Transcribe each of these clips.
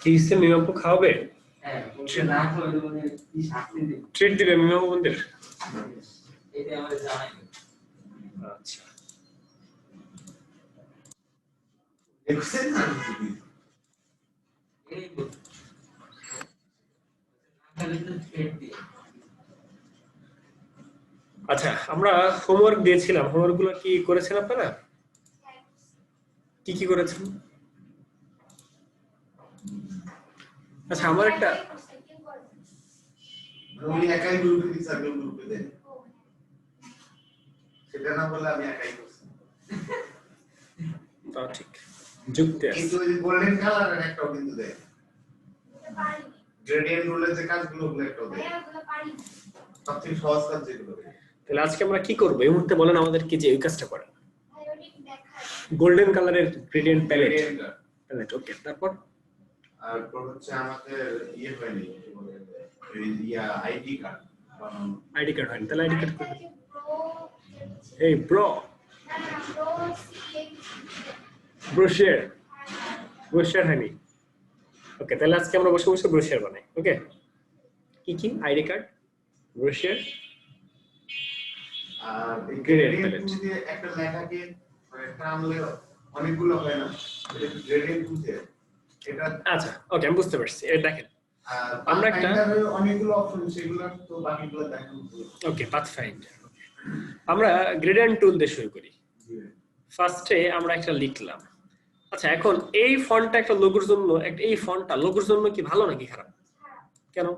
কি সে মিমাপু খাওয়াবে? ট্রিট দিবে মিমাপু বন্ধুদের? আচ্ছা আচ্ছা, আমরা হোমওয়ার্ক দিয়েছিলাম, হোমওয়ার্ক গুলো কি করেছেন আপনারা? কি কি করেছেন? আচ্ছা আমার একটা আমি একাই গ্রুপে দিছি, আমি গ্রুপে দেই সেটা না বলে আমি একাই করছি। তা ঠিক, যুক্তি আছে। কিন্তু এই গোল্ডেন কালারের একটাও কিন্তু দেয়, গ্রেডিয়েন্ট রুলের যে কাজগুলো ওগুলো একটাও দেয়, সবচেয়ে সহজ কাজ যেগুলো। তাহলে আজকে আমরা কি করব এই মুহূর্তে বলেন আমাদেরকে, যে এই কাজটা করেন। গোল্ডেন কালারের গ্রেডিয়েন্ট প্যালেট, ওকে। তারপর আর হচ্ছে আমাদের ইয়ে হয়নি, কি বলে আইডি কার্ড হয়নি, তাহলে আইডি কার্ড করবেন। এই ব্রো ব্রোশিয়ার হয়নি। ওকে, তাহলে আজকে আমরা বসে বসে ব্রোশিয়ার বানাই। ওকে, কি কি? আইডি কার্ড, ব্রোশিয়ার আর গ্রেডিয়েন্ট দিয়ে একটা লেখাকে টানলে অনেকগুলো হয় না, গ্রেডিয়েন্ট দিয়ে এটা। আচ্ছা ওকে, আমি বুঝতে পারছি। এটা দেখেন, আমরা একটা অনেকগুলো অপশন, সেগুলো তো বাকিগুলো দেখেন। ওকে, পাথফাইন্ডার। আমরা গ্রেডিয়েন্ট টুল দিয়ে শুরু করি। ফার্স্টে আমরা একটা লিখলাম। আচ্ছা, এখন এই ফন্টটা একটা লোগোর জন্য, এই ফন্টটা লোগোর জন্য কি ভালো নাকি খারাপ? কেন?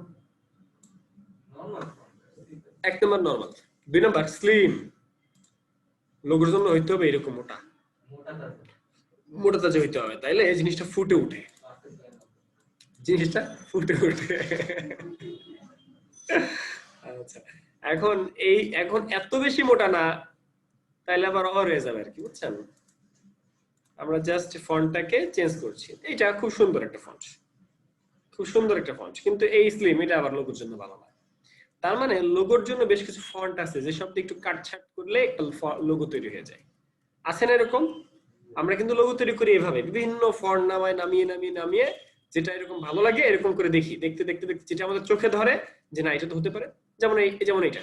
এক নম্বর নরমাল, দুই নম্বর স্লিম। লোগোর জন্য হইতে হবে এরকম মোটা তাজা হইতে হবে, তাইলে এই জিনিসটা ফুটে উঠে, আচ্ছা, এখন এত বেশি মোটা না, তাইলে আবার অর হয়ে যাবে আর কি, বুঝছেন? আমরা জাস্ট ফন্টটাকে চেঞ্জ করছি। এটা খুব সুন্দর একটা ফন্ট, কিন্তু এই স্লিম, এটা আবার লোগোর জন্য ভালো না। তার মানে লোগোর জন্য বেশ কিছু ফন্ট আছে যে সব একটু কাটছাট করলে একটা লোগো তৈরি হয়ে যায়। আছে না এরকম? আমরা কিন্তু লোগো তৈরি করি এভাবে, বিভিন্ন ফন্ট নামিয়ে যেটা এরকম ভালো লাগে এরকম করে দেখি, দেখতে যেটা আমাদের চোখে ধরে যে না এটা তো হতে পারে, যেমন এটা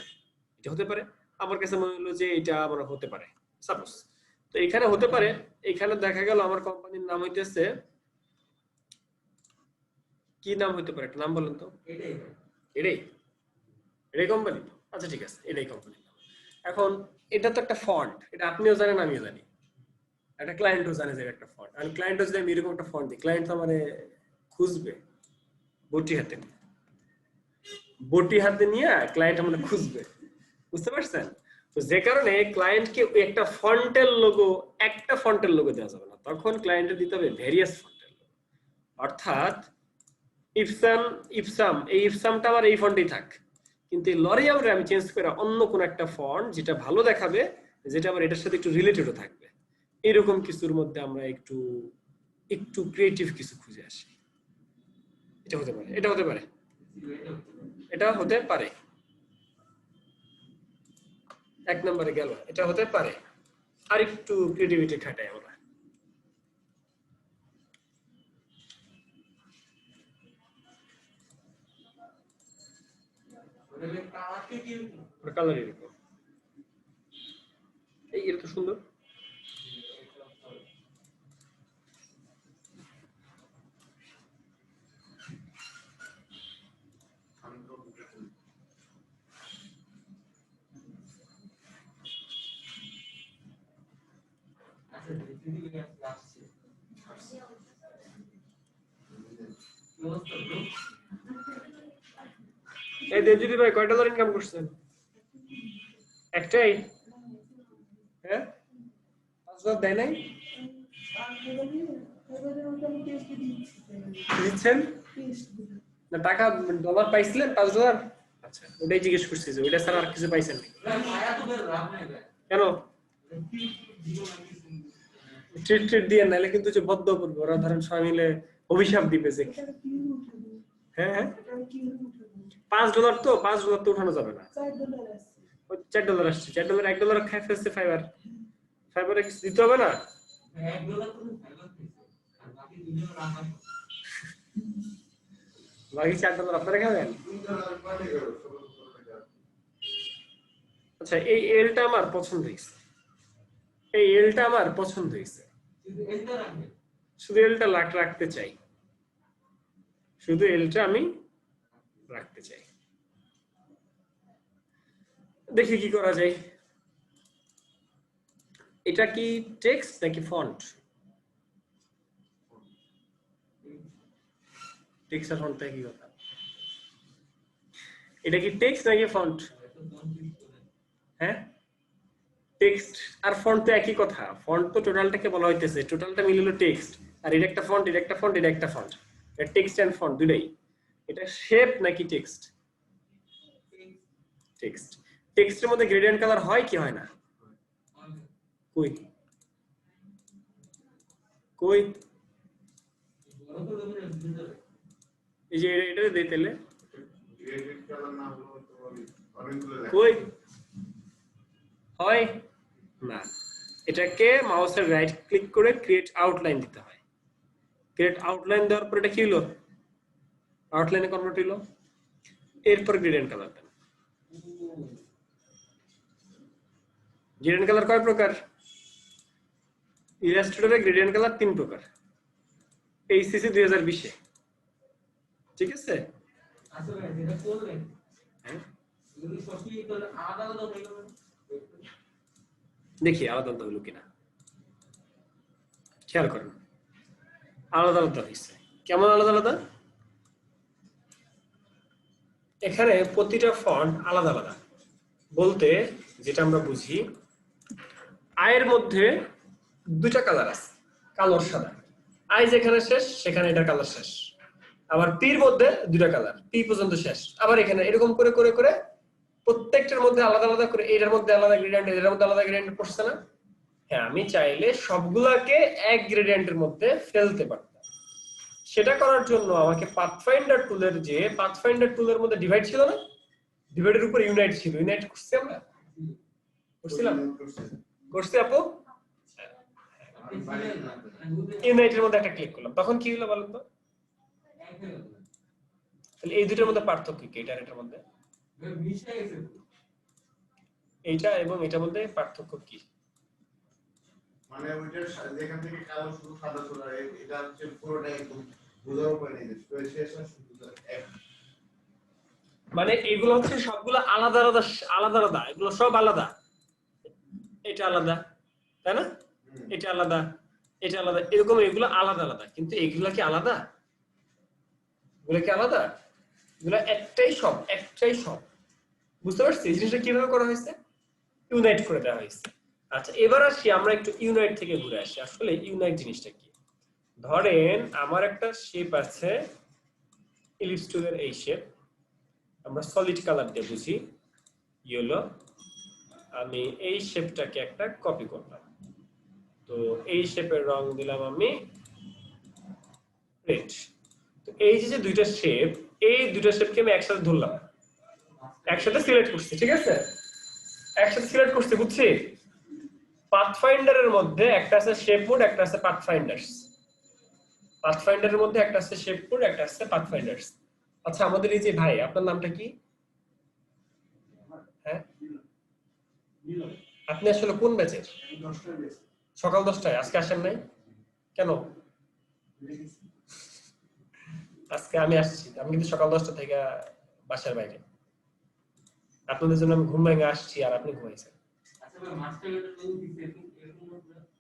হতে পারে। আমার কাছে মনে হলো যে এটা আমার হতে পারে, সাপোজ। তো এখানে হতে পারে, এখানে দেখা গেল আমার কোম্পানির নাম হইতেছে, কি নাম হইতে পারে? একটা নাম বলেন তো। এটাই কোম্পানি। আচ্ছা ঠিক আছে, এটাই কোম্পানি। এখন এটা তো একটা ফন্ট, এটা আপনিও জানেন আমিও জানি, একটা ক্লায়েন্টও জানে যে একটা ফন্ট। আর ক্লায়েন্টও যদি আমি এরকম একটা ফন্ট দিই, ক্লায়েন্ট তো মানে খুঁজবে বটি হাতে নিয়ে ক্লায়েন্ট আমাদের খুঁজবে, বুঝতে পারছেন? তো যে কারণে ক্লায়েন্টকে একটা ফন্টের লোগো দেওয়া যাবে না, তখন ক্লায়েন্টের দিতে হবে ভেরিয়াস ফন্টের লোগো। অর্থাৎ ইপসাম এই ইপসামটা আমার এই ফন্টেই থাক, কিন্তু এই লরিয়ালরে আমি চেঞ্জ করে অন্য কোন একটা ফন্ট যেটা ভালো দেখাবে, যেটা আবার এটার সাথে একটু রিলেটেডও থাকবে, এরকম কিছুর মধ্যে আমরা একটু ক্রিয়েটিভ কিছু খুঁজে আসি। এটা হতে পারে এক নম্বরে গেল, এটা হতে পারে। আর একটু ক্রিয়েটিভিটি খাটাই আমরা। কালার এরকম, এটা তো সুন্দর। এই দেবজিৎ ভাই কয়টা ডলার ইনকাম করছেন? একটাই? হ্যাঁ, 5,000 দেয় নাই? দিচ্ছেন না? টাকা ডলার পাইছিলেন 5,000? আচ্ছা, ওটাই জিজ্ঞেস করছি যে ওইটা ছাড়া আর কিছু পাইছেন কেন? ট্রিট দিয়ে নাইলে কিন্তু যে বদ্ধ করবে ওরা, ধরেন সবাই মিলে অভিশাপ দিবে যে হ্যাঁ $5 তো $5 তো উঠানো যাবে না। $4 আসছে, $4 $1 খাই ফেলছে ফাইবারে কিছু দিতে হবে না। বাকি 4 ডলার আপনারা খাবেন? $2 পার্টি করো 16 টাকা। আচ্ছা, এই এলটা আমার পছন্দ হয়েছে, এই এলটা আমার পছন্দ হয়েছে, শুধু এলটা রাখতে চাই, শুধু এলটা আমি রাখতে চাই। দেখি কি করা যায়। এটা কি টেক্সট নাকি ফন্ট? টেক্সট আর ফন্ট কি কথা? এটা কি টেক্সট নাকি ফন্ট? হ্যাঁ, টেক্সট আর ফন্ট তো একই কথা। ফন্ট তো টোটালটাকে বলা হইতেছে, টোটালটা মিলে হলো টেক্সট, আর এটা একটা ফন্ট, এটা একটা ফন্ট, এটা একটা ফন্ট। এটা টেক্সট এন্ড ফন্ট দুটাই। এটা শেপ নাকি টেক্সট? টেক্সট। টেক্সটের মধ্যে গ্রেডিয়েন্ট কালার হয় কি হয় না? কই কই এই যে এটা দে তেলে গ্রেডিয়েন্ট কালার না হলো তো অনেকগুলো লেখা। কই হয় না। এটাকে মাউসের রাইট ক্লিক করে ক্রিয়েট আউটলাইন দিতে হয়। ক্রিয়েট আউটলাইন দেওয়ার পর এটা কি হলো? আউটলাইনে কনভার্ট হলো। এরপর গ্রেডিয়েন্ট কালার দেন। গ্রেডিয়েন্ট কালার কয় প্রকার? ইলাস্ট্রেটরে গ্রেডিয়েন্ট কালার 3 প্রকার, এইচসিসি 2020 এ। ঠিক আছে? হ্যাঁ, দেখি আলাদা আলাদা হলো কিনা, খেয়াল করেন। আলাদা আলাদা হয়েছে। কেমন আলাদা আলাদা? এখানে প্রতিটা ফন্ট আলাদা আলাদা, বলতে যেটা আমরা বুঝি, আয়ের মধ্যে দুটা কালার আছে, কালো আর সাদা। আই যেখানে শেষ সেখানে এটা কালার শেষ। আবার পির মধ্যে দুটা কালার, পি পর্যন্ত শেষ। আবার এখানে এরকম করে করে করে প্রত্যেকটার মধ্যে আলাদা আলাদা করে, এটার মধ্যে আলাদা গ্রেডিয়েন্ট, এটার মধ্যে আলাদা গ্রেডিয়েন্ট পড়ছে না? হ্যাঁ, আমি চাইলে সবগুলাকে এক গ্রেডিয়েন্টের মধ্যে ফেলতে পারতাম। সেটা করার জন্য আমাকে পাথফাইন্ডার টুলের, যে পাথফাইন্ডার টুলের মধ্যে ডিভাইড ছিল না, ডিভাইডের উপর ইউনাইট ছিল। ইউনাইট করছি আমরা, করছিলাম, করছি আপু। ইউনাইটের মধ্যে একটা ক্লিক করলাম, তখন কি হলো বলেন তো? তাহলে এই দুটোর মধ্যে পার্থক্য কি? এটা আর এটার মধ্যে, এইটা এবং এটার মধ্যে পার্থক্য কি? মানে ওইটার যেখান থেকে কালো শুধু সাদা চলে এটা হচ্ছে পুরোটাই একদম বোঝার উপায় নেই, শেষ আর শুরু এক। মানে এগুলো হচ্ছে সবগুলো আলাদা আলাদা, আলাদা আলাদা, এগুলো সব আলাদা। এটা আলাদা, তাই না? এটা আলাদা, এটা আলাদা, এরকম এগুলো আলাদা আলাদা। কিন্তু এগুলা কি আলাদা? এগুলো কি আলাদা? এগুলো একটাই সব, একটাই সব। বুঝতে পারছি এই জিনিসটা কিভাবে করা হয়েছে? ইউনাইট করে দেওয়া হয়েছে। আচ্ছা, এবার আসি আমরা একটু ইউনাইট থেকে ঘুরে আসি। আসলে ইউনাইট জিনিসটা কি? ধরেন আমার একটা শেপ আছে, ইলিপস টুলের এই শেপ, আমরা সলিড কালার দিয়ে বুঝি, ইয়েলো। আমি এই শেপটাকে একটা কপি করলাম, তো এই শেপের রং দিলাম আমি রেড। তো এই যে দুইটা শেপ, এই দুইটা শেপকে আমি একসাথে ধরলাম, একসাথে সিলেক্ট করছি। ঠিক আছে, একসাথে সিলেক্ট করছি, বুঝছি? পাথফাইন্ডারের মধ্যে একটা আছে শেপ মোড, একটা আছে পাথফাইন্ডার্স। পাথফাইন্ডারের মধ্যে একটা আছে শেপ মোড, একটা আছে পাথফাইন্ডার্স। আচ্ছা, আমাদের এই যে ভাই, আপনার নামটা কি? হ্যাঁ, আপনি আসলে কোন ব্যাচের? সকাল 10টায়। আজকে আসেন নাই কেন? আজকে আমি আসছি, আমি কিন্তু সকাল 10টা থেকে বাসার বাইরে। আপনাদের জন্য আমি ঘুম ভেঙে আসছি আর আপনি ঘুমাইছেন।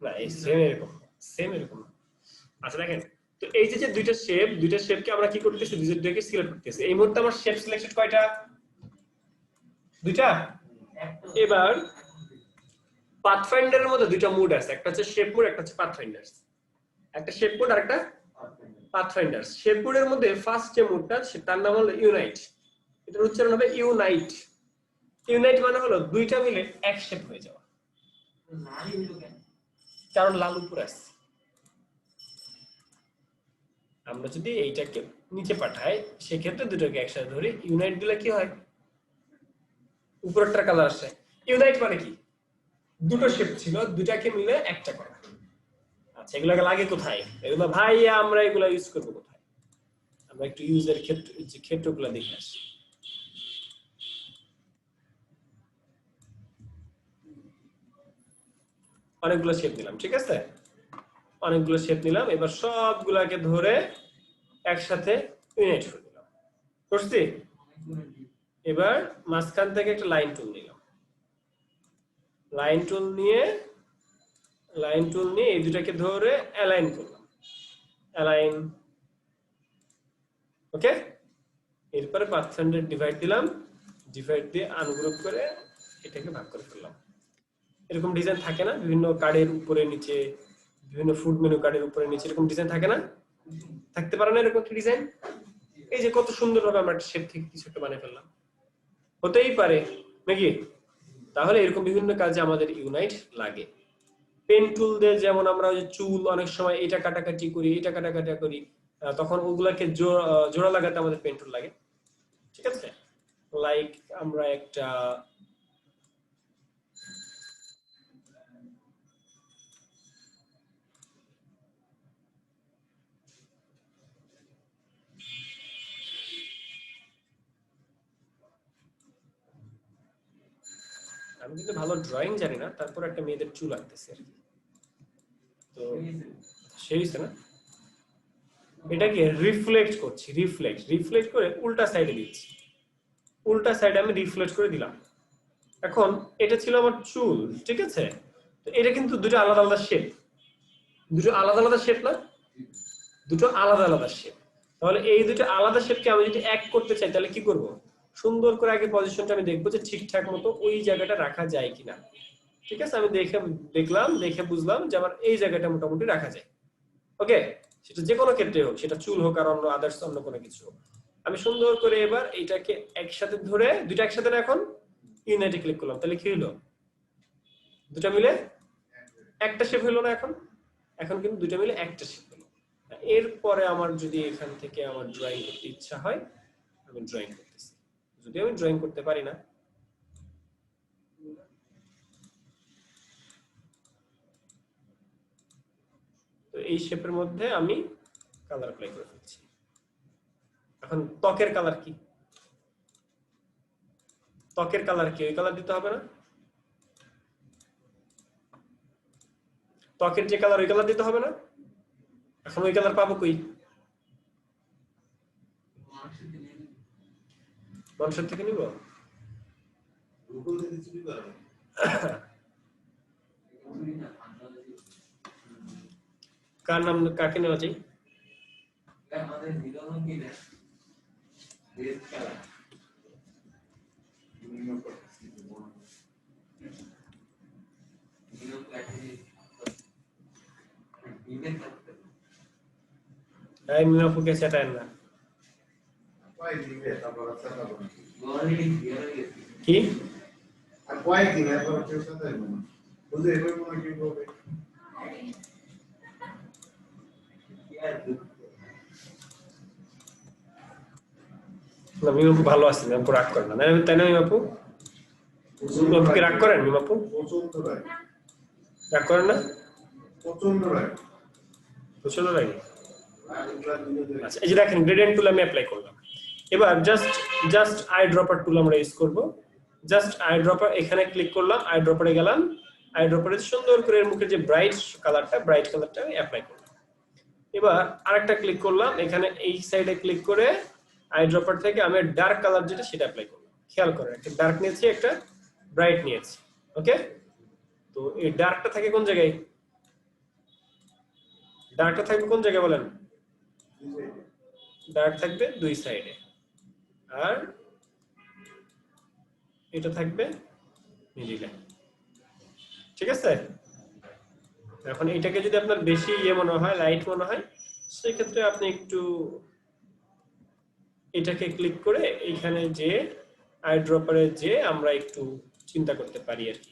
না, এই সেম এরকম, সেম এরকম। আচ্ছা দেখেন, তো এই যে দুইটা শেপ, দুইটা শেপকে আমরা কি করতেছি? দুইটাকে সিলেক্ট করতেছি। এই মুহূর্তে আমার শেপ সিলেক্টেড কয়টা? দুইটা। এবার পাথফাইন্ডারের মধ্যে দুইটা মোড আছে, একটা হচ্ছে শেপ মোড, একটা হচ্ছে পাথফাইন্ডার্স। একটা শেপ মোড আর একটা পাথফাইন্ডার্স। শেপ মোডের মধ্যে ফার্স্ট যে মোডটা, তার নাম হলো ইউনাইট। এটার উচ্চারণ হবে ইউনাইট। ইউনাইট মানে হলো দুইটা মিলে এক শেপ হয়ে যাওয়া। কারণ লাল উপরে আছে। আমরা যদি এইটাকে নিচে পাঠাই, সেক্ষেত্রে দুটোকে একসাথে ধরি, ইউনাইট দিলে কি হয়? উপরেরটার কালার আসে। ইউনাইট মানে কি? দুটো শেপ ছিল, দুটাকে মিলে একটা করা। আচ্ছা, এগুলোকে লাগে কোথায়? এগুলো ভাই আমরা এগুলো ইউজ করবো কোথায়? আমরা একটু ইউজের ক্ষেত্র যে ক্ষেত্রগুলো দেখে আসি। অনেকগুলো শেপ নিলাম, ঠিক আছে, অনেকগুলো শেপ নিলাম। এবার সবগুলাকে ধরে একসাথে ইউনাইট করে দিলাম, করছি। এবার মাঝখান থেকে একটা লাইন টুল নিলাম, লাইন টুল নিয়ে এই দুটাকে ধরে অ্যালাইন করলাম, অ্যালাইন। ওকে, এরপরে পার্সেন্টেজ ডিভাইড দিলাম, ডিভাইড দিয়ে আনগ্রুপ করে এটাকে ভাগ করে ফেললাম। এরকম ডিজাইন থাকে না বিভিন্ন কার্ডের উপরে নিচে, বিভিন্ন ফুড মেনু কার্ডের উপরে নিচে, এরকম ডিজাইন থাকে না? থাকতে পারে না এরকম একটা ডিজাইন? এই যে কত সুন্দরভাবে আমরা একটা শেপ থেকে কিছু একটা বানিয়ে ফেললাম, হতেই পারে নাকি? তাহলে এরকম বিভিন্ন কাজে আমাদের ইউনাইট লাগে। পেন টুল দিয়ে যেমন আমরা ওই চুল অনেক সময় এটা কাটাকাটি করি, এটা কাটাকাটি করি, তখন ওগুলাকে জোড়া লাগাতে আমাদের পেন টুল লাগে, ঠিক আছে। লাইক আমরা একটা আমি কিন্তু ভালো ড্রয়িং জানি না, তারপর একটা মেয়েদের চুল আঁকতেছি আর কি। তো সেই না, এটাকে রিফ্লেক্ট করছি, রিফ্লেক্ট করে উল্টা সাইডে দিচ্ছি, উল্টা সাইডে আমি রিফ্লেক্ট করে দিলাম। এখন এটা ছিল আমার চুল, ঠিক আছে। তো এটা কিন্তু দুটো আলাদা আলাদা শেপ, দুটো আলাদা আলাদা শেপ না, দুটো আলাদা আলাদা শেপ। তাহলে এই দুটো আলাদা শেপকে আমি যদি এক করতে চাই তাহলে কি করব? সুন্দর করে আগে পজিশনটা আমি দেখবো যে ঠিকঠাক মতো ওই জায়গাটা রাখা যায় কিনা, ঠিক আছে। আমি দেখলাম, দেখে বুঝলাম যে আমার এই জায়গাটা মোটামুটি রাখা যায়। ওকে, সেটা যে কোনো ক্ষেত্রে হোক, সেটা চুল হোক আর অন্য আদার্স অন্য কোনো কিছু হোক। আমি সুন্দর করে এবার এইটাকে একসাথে ধরে, দুইটা একসাথে না, এখন ইউনাইটে ক্লিক করলাম, তাহলে কি হলো? দুটা মিলে একটা শেপ হলো না? এখন এখন কিন্তু দুটা মিলে একটা শেপ হলো। এরপরে আমার যদি এখান থেকে আমার ড্রয়িং করতে ইচ্ছা হয়, আমি ড্রয়িং করতেছি, যদি আমি ড্রয়িং করতে পারি না, তো এই শেপের মধ্যে আমি কালার অ্যাপ্লাই করে ফেলছি। এখন ত্বকের কালার কি? ত্বকের কালার কি? ওই কালার দিতে হবে না? ত্বকের যে কালার ওই কালার দিতে হবে না? এখন ওই কালার পাবো কই? মানুষের থেকে নিব? কার নাম, কাকে নেওয়া যায়? মিনাপুকে সেটাই না কি? মিমাপু ভালো আছে, মিমাপু রাগ করে না, তাই না মিমাপু? মিমাপুকে রাগ করেন? মিমাপু রাগ করেন না? প্রচন্ড রাগ। আচ্ছা, এই যে দেখেন গ্রেডিয়েন্ট টুল আমি অ্যাপ্লাই করলাম। এবার জাস্ট আই ড্রপার টুল আমরা ইউজ করব। জাস্ট আই ড্রপার, এখানে ক্লিক করলাম, আই ড্রপারে গেলাম, আই ড্রপারে সুন্দর করে এর মুখে যে ব্রাইট কালারটা আমি অ্যাপ্লাই করলাম। এবার আরেকটা ক্লিক করলাম, এখানে এই সাইডে ক্লিক করে আই ড্রপার থেকে আমি ডার্ক কালার যেটা সেটা অ্যাপ্লাই করলাম। খেয়াল করেন, একটা ডার্ক নিয়েছি, একটা ব্রাইট নিয়েছি। ওকে, তো এই ডার্কটা থাকে কোন জায়গায়? ডার্কটা থাকবে কোন জায়গায় বলেন? ডার্ক থাকবে দুই সাইডে, আর এটা থাকবে মিডিলে, ঠিক আছে। এখন এটাকে যদি আপনার বেশি মনে হয়, লাইট মনে হয়, সেই ক্ষেত্রে আপনি একটু এটাকে ক্লিক করে এইখানে যে আই ড্রপারে যে আমরা একটু চিন্তা করতে পারি আর কি।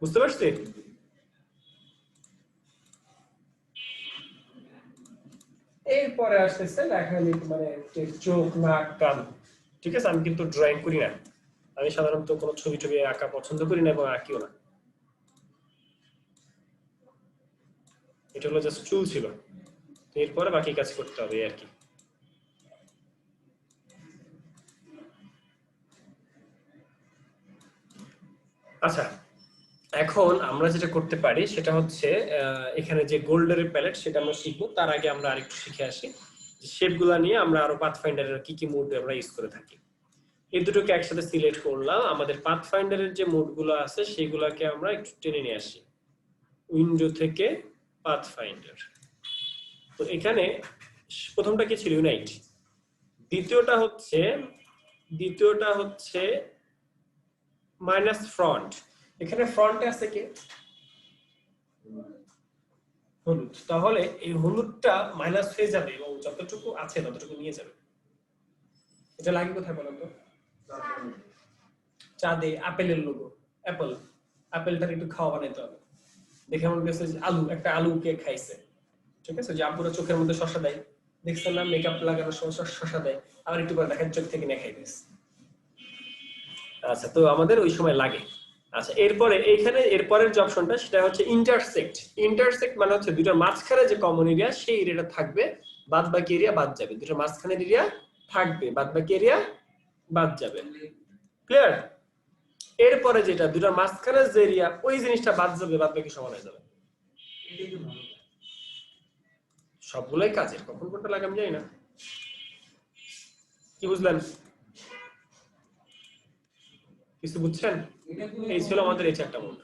বুঝতে পারছি? এরপরে আসতেছে দেখালি মানে চোখ, নাক, কান, ঠিক আছে। আমি কিন্তু ড্রয়িং করি না, আমি সাধারণত কোনো ছবি আঁকা পছন্দ করি না এবং আঁকিও না। এটা হলো জাস্ট চুল ছিল, এরপরে বাকি কাজ করতে হবে আর কি। আচ্ছা, এখন আমরা যেটা করতে পারি সেটা হচ্ছে এখানে যে গোল্ডের প্যালেট সেটা আমরা শিখবো, তার আগে আমরা আরেকটু শিখে আসি যে শেপগুলা নিয়ে আমরা আরো পাথফাইন্ডারের কি কি মোড আমরা ইউজ করে থাকি। এই দুটোকে একসাথে সিলেক্ট করলাম, আমাদের পাথফাইন্ডারের যে মোডগুলো আছে সেগুলোকে আমরা একটু টেনে নিয়ে আসি উইন্ডো থেকে পাথফাইন্ডার। তো এখানে প্রথমটা কি ছিল? ইউনাইট। দ্বিতীয়টা হচ্ছে মাইনাস ফ্রন্ট। এখানে ফ্রন্টে আছে কি? হলুদ। তাহলে এই হলুদটা মাইনাস হয়ে যাবে এবং যতটুকু আছে ততটুকু নিয়ে যাবে। এটা লাগে কোথায় বলেন তো? চাঁদে আপেলের লোগো, অ্যাপল, আপেলটার একটু খাওয়া বানাইতে হবে। দেখে মনে হচ্ছে আলু, একটা আলুকে খাইছে, ঠিক আছে? যে আপুরা চোখের মধ্যে শসা দেয়, দেখছেন না? মেকআপ লাগানোর সময় শসা দেয়, আবার একটু করে দেখেন চোখ থেকে নিয়ে খাই দিস। আচ্ছা, তো আমাদের ওই সময় লাগে। আচ্ছা, এরপরে এইখানে এরপরের যে অপশনটা সেটা হচ্ছে ইন্টারসেক্ট। ইন্টারসেক্ট মানে হচ্ছে দুটোর মাঝখানে যে কমন এরিয়া সেই এরিয়াটা থাকবে, বাদ বাকি এরিয়া বাদ যাবে। দুটোর মাঝখানের এরিয়া থাকবে, বাদ বাকি এরিয়া বাদ যাবে। ক্লিয়ার? এরপরে যেটা দুটোর মাঝখানে যে এরিয়া ওই জিনিসটা বাদ যাবে, বাদ বাকি সমান হয়ে যাবে। সবগুলোই কাজের, কখন কোনটা লাগাম যাই না। কি বুঝলেন? কিছু বুঝছেন? এই ছিল আমাদের এই চারটা মোড,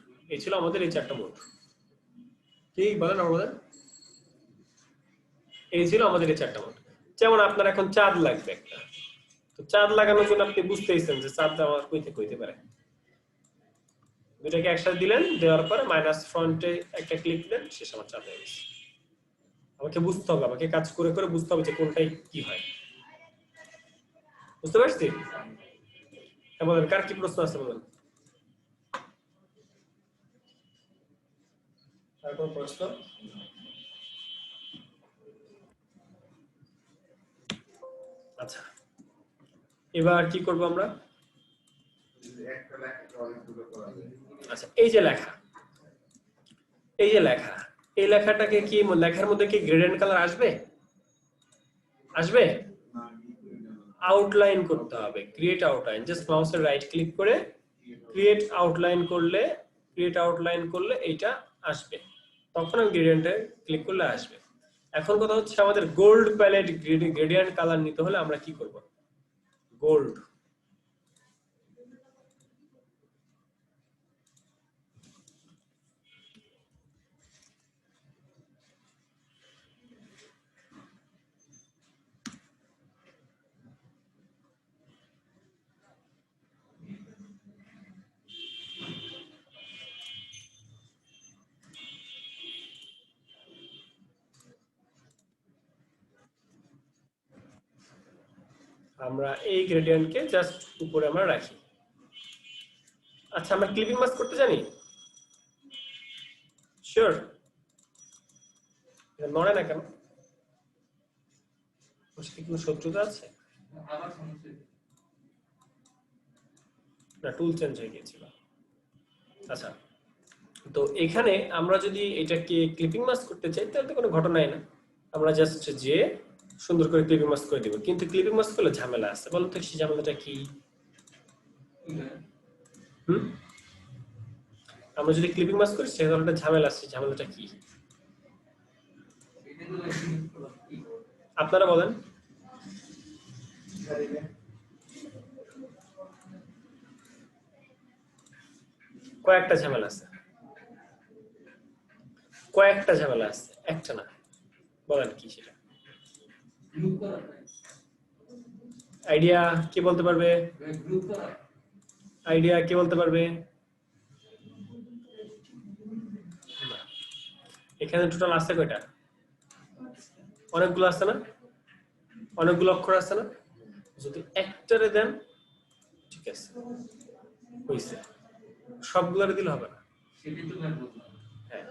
কি বলেন আমাদের? এই ছিল আমাদের এই চারটা মোড। যেমন আপনার এখন চাঁদ লাগবে একটা, তো চাঁদ লাগানোর জন্য আপনি বুঝতেইছেন যে চাঁদ আমার কই থেকে হইতে পারে। দুটাকে একসাথে দিলেন, দেওয়ার পরে মাইনাস ফ্রন্টে একটা ক্লিক দিলেন, শেষ, আমার চাঁদ হয়ে গেছে। আমাকে বুঝতে হবে, আমাকে কাজ করে করে বুঝতে হবে যে কোনটাই কি হয়। বুঝতে পারছি? হ্যাঁ বলেন, কার কি প্রশ্ন আছে বলেন। আর কোন প্রশ্ন? আচ্ছা, এবার কি করব আমরা? আচ্ছা, এই যে লেখা, এই লেখাটাকে কি লেখার মধ্যে কি গ্রেডিয়েন্ট কালার আসবে? আউটলাইন করতে হবে, ক্রিয়েট আউটলাইন। জাস্ট মাউসের রাইট ক্লিক করে ক্রিয়েট আউটলাইন করলে এইটা আসবে, তখন আমি গ্রেডিয়েন্টে ক্লিক করলে আসবে। এখন কথা হচ্ছে আমাদের গোল্ড প্যালেট গ্রেডিয়েন্ট কালার নিতে হলে আমরা কি করব? গোল্ড। আমরা এই গ্রেডিয়েন্টকে জাস্ট উপরে আমরা রাখি। আচ্ছা, আমরা ক্লিপিং মাস্ক করতে জানি? শিওর? এটা নড়ে না কেন? ওর সাথে কোনো শত্রুতা আছে? না, টুল চেঞ্জ হয়ে গিয়েছিল। আচ্ছা, তো এখানে আমরা যদি এটাকে ক্লিপিং মাস্ক করতে চাই তাহলে তো কোনো ঘটনাই না, আমরা জাস্ট যে সুন্দর করে ক্লিপিং মাস্ক করে দিব। কিন্তু ক্লিপিং মাস্ক করলে ঝামেলা আছে, বলো তো সেই ঝামেলাটা কি? আমরা যদি ক্লিপিং মাস্ক করি সেখানে একটা ঝামেলা আছে, ঝামেলাটা কি আপনারা বলেন। কয়েকটা ঝামেলা আছে, একটা না। বলেন কি সেটা? আইডিয়া কে বলতে পারবে? এখানে টোটাল আছে কয়টা? অনেকগুলো আছে না? অনেকগুলো অক্ষর আছে না? যদি একটারে দেন ঠিক আছে, হইছে। সবগুলোরে দিলে হবে না। হ্যাঁ,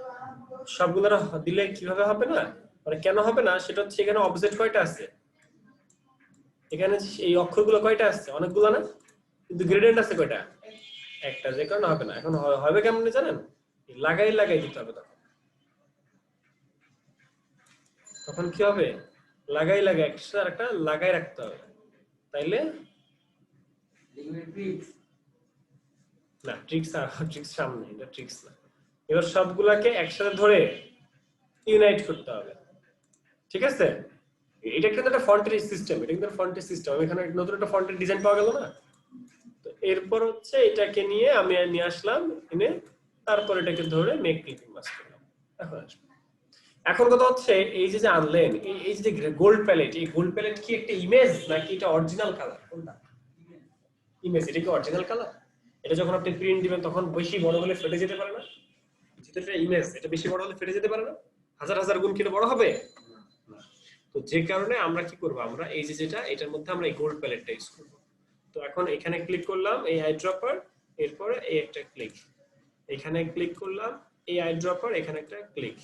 সবগুলোরে দিলে কিভাবে হবে না, মানে কেন হবে না সেটা হচ্ছে এখানে অবজেক্ট কয়টা আছে, এখানে এই অক্ষরগুলো কয়টা আছে? অনেকগুলো না, কিন্তু গ্রেডিয়েন্ট আছে কয়টা? একটা, যে কারণে হবে না। এখন হবে কেমন জানেন? লাগাই দিতে হবে তখন। তখন কি হবে, লাগাই লাগাই একটা লাগাই রাখতে হবে, তাইলে না ট্রিক্স সামনে, এটা ট্রিক্স না। এবার সবগুলাকে একসাথে ধরে ইউনাইট করতে হবে, ঠিক আছে? এটা কিন্তু একটা ফন্টের সিস্টেম, এটা কিন্তু ফন্টের সিস্টেম। এখানে নতুন একটা ফন্টের ডিজাইন পাওয়া গেল না? তো এরপর হচ্ছে এটাকে নিয়ে আমি নিয়ে আসলাম, এনে তারপর এটাকে ধরে মেক ক্লিপিং মাস্ক করলাম। এখন আসবে, এখন কথা হচ্ছে এই যে আনলেন, এই যে গোল্ড প্যালেট, এই গোল্ড প্যালেট কি একটা ইমেজ নাকি এটা অরিজিনাল কালার? কোনটা ইমেজ? এটা কি অরিজিনাল কালার? এটা যখন আপনি প্রিন্ট দিবেন তখন বেশি বড় হলে ফেটে যেতে পারে না? যেটা এটা ইমেজ, এটা বেশি বড় হলে ফেটে যেতে পারে না? হাজার হাজার গুণ কি বড় হবে? তো যে কারণে আমরা কি করব, আমরা এই যে যেটা এটার মধ্যে আমরা এই গোল্ড প্যালেটটা ইউজ করব। তো এখন এখানে ক্লিক করলাম এই আই ড্রপার, এরপরে এই একটা ক্লিক, এখানে ক্লিক করলাম এই আই ড্রপার, এখানে একটা ক্লিক,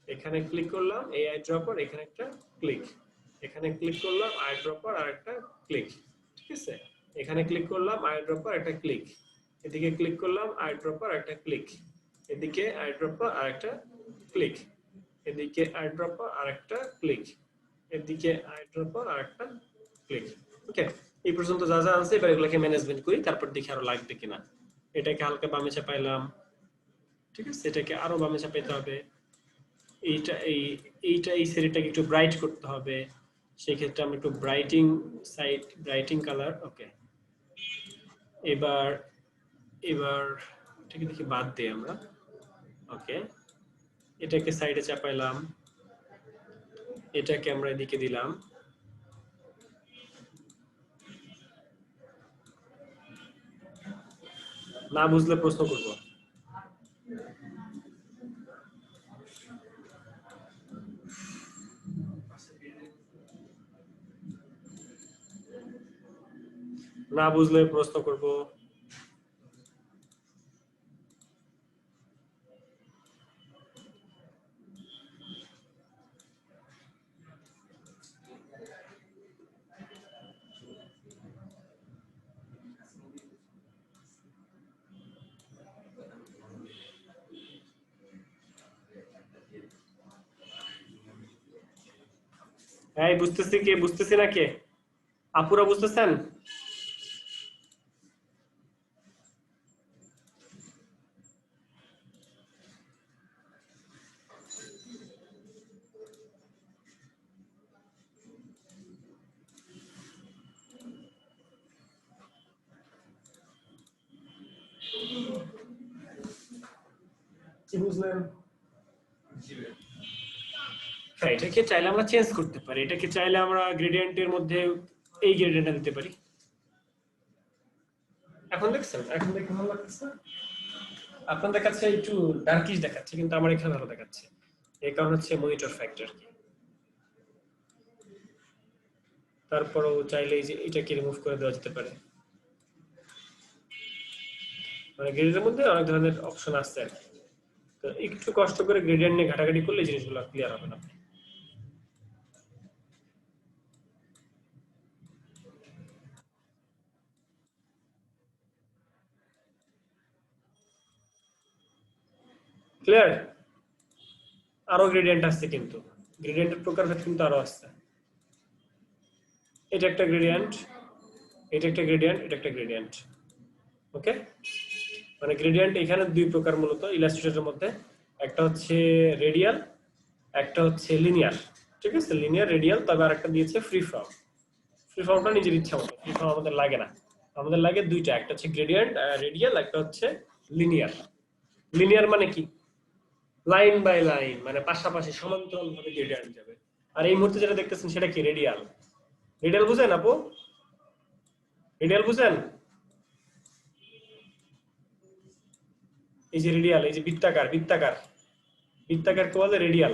এখানে ক্লিক করলাম এই আই ড্রপার, এখানে একটা ক্লিক, এখানে ক্লিক করলাম আই ড্রপার আর একটা ক্লিক, ঠিক আছে? এখানে ক্লিক করলাম আই ড্রপার একটা ক্লিক, এদিকে ক্লিক করলাম আই ড্রপার একটা ক্লিক, এদিকে আই ড্রপার আর একটা ক্লিক, এদিকে আই ড্রপার আর একটা ক্লিক, এদিকে আই ড্রপার আর একটা ক্লিক। ওকে, এই পর্যন্ত যা যা আছে এবার এগুলোকে ম্যানেজমেন্ট করি, তারপর দেখি আরো লাগবে কিনা। এটাকে হালকা বামে চাপাইলাম, ঠিক আছে? এটাকে আরো বামে চাপাইতে হবে, এইটা এই সেটটাকে একটু ব্রাইট করতে হবে, সেই ক্ষেত্রে আমি একটু ব্রাইটিং কালার। ওকে, এবার এবার এটাকে দেখি বাদ দিই আমরা। ওকে, এটাকে সাইডে চাপাইলাম, এটাকে আমরা এদিকে দিলাম, না বুঝলে প্রশ্ন করব। না বুঝলে প্রশ্ন করব। এই বুঝতেছি, কে বুঝতেছি না? কে আপুরা বুঝতেছেন? কি বুঝলেন? হ্যাঁ, এটাকে চাইলে আমরা চেঞ্জ করতে পারি, এটাকে চাইলে আমরা গ্রেডিয়েন্টের মধ্যে এই গ্রেডিয়েন্টটা দিতে পারি। এখন দেখছেন, এখন দেখে ভালো লাগতেছে? আপনাদের কাছে একটু ডার্কিশ দেখাচ্ছে, কিন্তু আমার এখানে ভালো দেখাচ্ছে। এই কারণ হচ্ছে মনিটর ফ্যাক্টর। তারপরেও চাইলে এই যে এটাকে রিমুভ করে দেওয়া যেতে পারে। মানে গ্রেডিয়েন্টের মধ্যে অনেক ধরনের অপশন আছে আর কি। তো একটু কষ্ট করে গ্রেডিয়েন্ট নিয়ে ঘাটাঘাটি করলে জিনিসগুলো ক্লিয়ার হবে না। ক্লিয়ার? আরো গ্রেডিয়েন্ট আছে, কিন্তু গ্রেডিয়েন্টের প্রকারভেদ কিন্তু আরো আছে। এটা একটা গ্রেডিয়েন্ট, এটা একটা গ্রেডিয়েন্ট, এটা একটা গ্রেডিয়েন্ট। ওকে, মানে গ্রেডিয়েন্ট এখানে দুই প্রকার মূলত ইলাস্ট্রেটরের মধ্যে, একটা হচ্ছে রেডিয়াল, একটা হচ্ছে লিনিয়ার। ঠিক আছে, লিনিয়ার রেডিয়াল, তবে আরেকটা দিয়েছে ফ্রি ফর্ম। ফ্রি ফর্মটা নিজের ইচ্ছা মতো, ফ্রি ফর্ম আমাদের লাগে না, আমাদের লাগে দুইটা, একটা হচ্ছে গ্রেডিয়েন্ট রেডিয়াল, একটা হচ্ছে লিনিয়ার। লিনিয়ার মানে কি? লাইন বাই লাইন, মানে পাশাপাশি সমান্তরাল ভাবে গ্রেডিয়েন্ট যাবে। আর এই মুহূর্তে যেটা দেখতেছেন সেটা কি? রেডিয়াল। রেডিয়াল বুঝেন আপু? রেডিয়াল বুঝেন? এই যে রেডিয়াল, এই যে বৃত্তাকার, বৃত্তাকার, বৃত্তাকারকে বলে রেডিয়াল।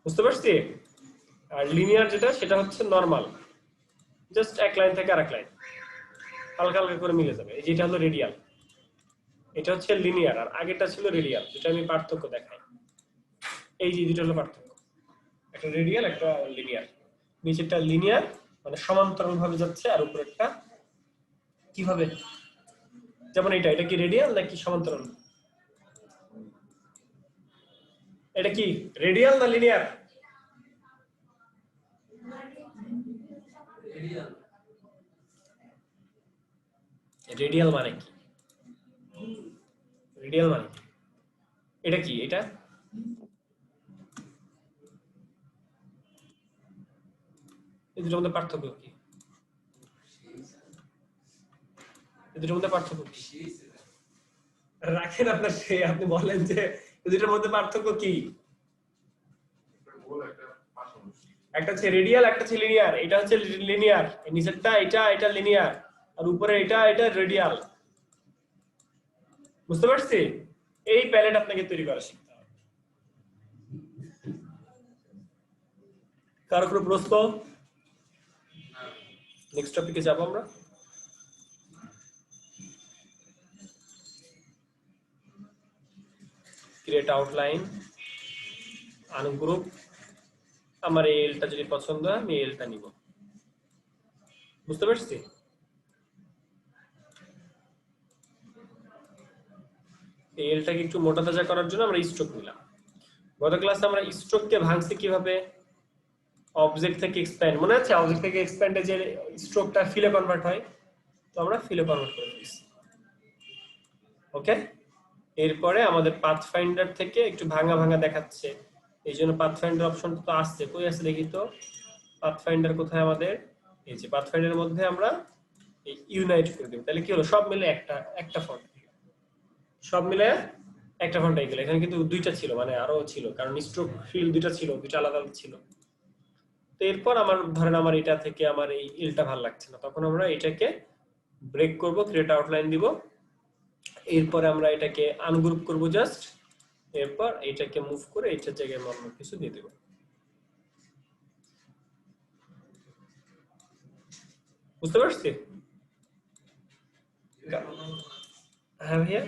বুঝতে পারছি? আর লিনিয়ার যেটা, সেটা হচ্ছে নরমাল, জাস্ট এক লাইন থেকে আরেক লাইন হালকা হালকা করে মিলে যাবে। এই যেটা হলো রেডিয়াল, এটা হচ্ছে লিনিয়ার, আর আগেটা ছিল রেডিয়াল, যেটা আমি পার্থক্য দেখাই। এই যে দুটো হলো পার্থক্য, একটা রেডিয়াল, একটা লিনিয়ার। নিচেরটা লিনিয়ার মানে সমান্তরাল ভাবে যাচ্ছে, আর উপরেরটা কিভাবে, যেমন এটা কি রেডিয়াল নাকি সমান্তরাল? এটা কি রেডিয়াল না লিনিয়ার? রেডিয়াল মানে কি? রেডিয়াল মানে কি? এটা কি? এটা এই দুটোর মধ্যে পার্থক্য কি? এই দুটোর মধ্যে পার্থক্য কি? রাখেন আপনার সে, আপনি বলেন যে এই দুটোর মধ্যে পার্থক্য কি? একটা হচ্ছে রেডিয়াল, একটা হচ্ছে লিনিয়ার। এটা হচ্ছে লিনিয়ার, নিচেরটা এটা লিনিয়ার, আর উপরে এটা রেডিয়াল। বুঝতে পারছি? এই প্যালেট আপনাকে তৈরি করা শিখতে হবে। কারো কোনো প্রশ্ন? নেক্সট টপিকে যাব আমরা। Create outline, ungroup. আমার এই এলটা যদি পছন্দ হয় আমি এলটা নিব। বুঝতে পারছি? এই এলটাকে একটু মোটা তাজা করার জন্য আমরা স্ট্রোক নিলাম। গত ক্লাসে আমরা স্ট্রোককে ভাঙছি কিভাবে? অবজেক্ট থেকে এক্সপ্যান্ড, মনে আছে? অবজেক্ট থেকে এক্সপ্যান্ডে যে স্ট্রোকটা ফিলে কনভার্ট হয়, তো আমরা ফিলে কনভার্ট করে দিয়েছি। ওকে, এরপরে আমাদের পাথফাইন্ডার থেকে একটু ভাঙা ভাঙা দেখাচ্ছে, এই জন্য পাথফাইন্ডার অপশনটা তো আসছে। কই আছে দেখি তো, পাথফাইন্ডার কোথায় আমাদের? এই যে পাথফাইন্ডারের মধ্যে আমরা এই ইউনাইট করে দেব। তাহলে কি হলো? সব মিলে একটা ফন্ট, সব মিলে একটা ফন্ট হয়ে গেল। এখানে কিন্তু দুইটা ছিল, মানে আরো ছিল, কারণ স্ট্রোক ফিল দুইটা ছিল, দুইটা আলাদা আলাদা ছিল। তো এরপর আমার ধরেন আমার এটা থেকে আমার এই ইলটা ভালো লাগছে না, তখন আমরা এটাকে ব্রেক করব, ক্রিয়েট আউটলাইন দিব। এরপরে আমরা এটাকে আনগ্রুপ করব জাস্ট, এরপর এটাকে মুভ করে এটার জায়গায় অন্য কিছু দিয়ে দেব। বুঝতে পারছি? হ্যাঁ ভাইয়া,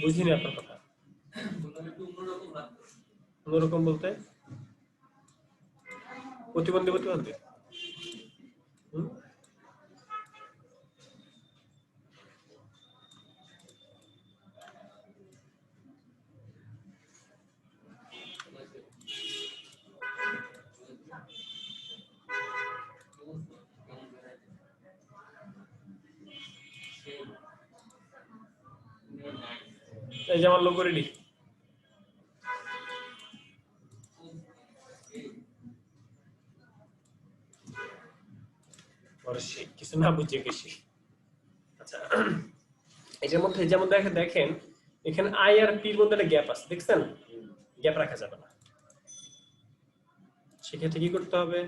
বুঝিনি আপনার কথা। অন্যরকম বলতে প্রতিবন্ধী প্রতিবন্ধী এই যে আমার লোগো রেডি। কিছু না বুঝে গেছি। আচ্ছা, এটার মধ্যে যেমন দেখেন এখানে আই আর পির মধ্যে একটা গ্যাপ আছে, দেখছেন? গ্যাপ রাখা যাবে না। সেক্ষেত্রে কি করতে হবে?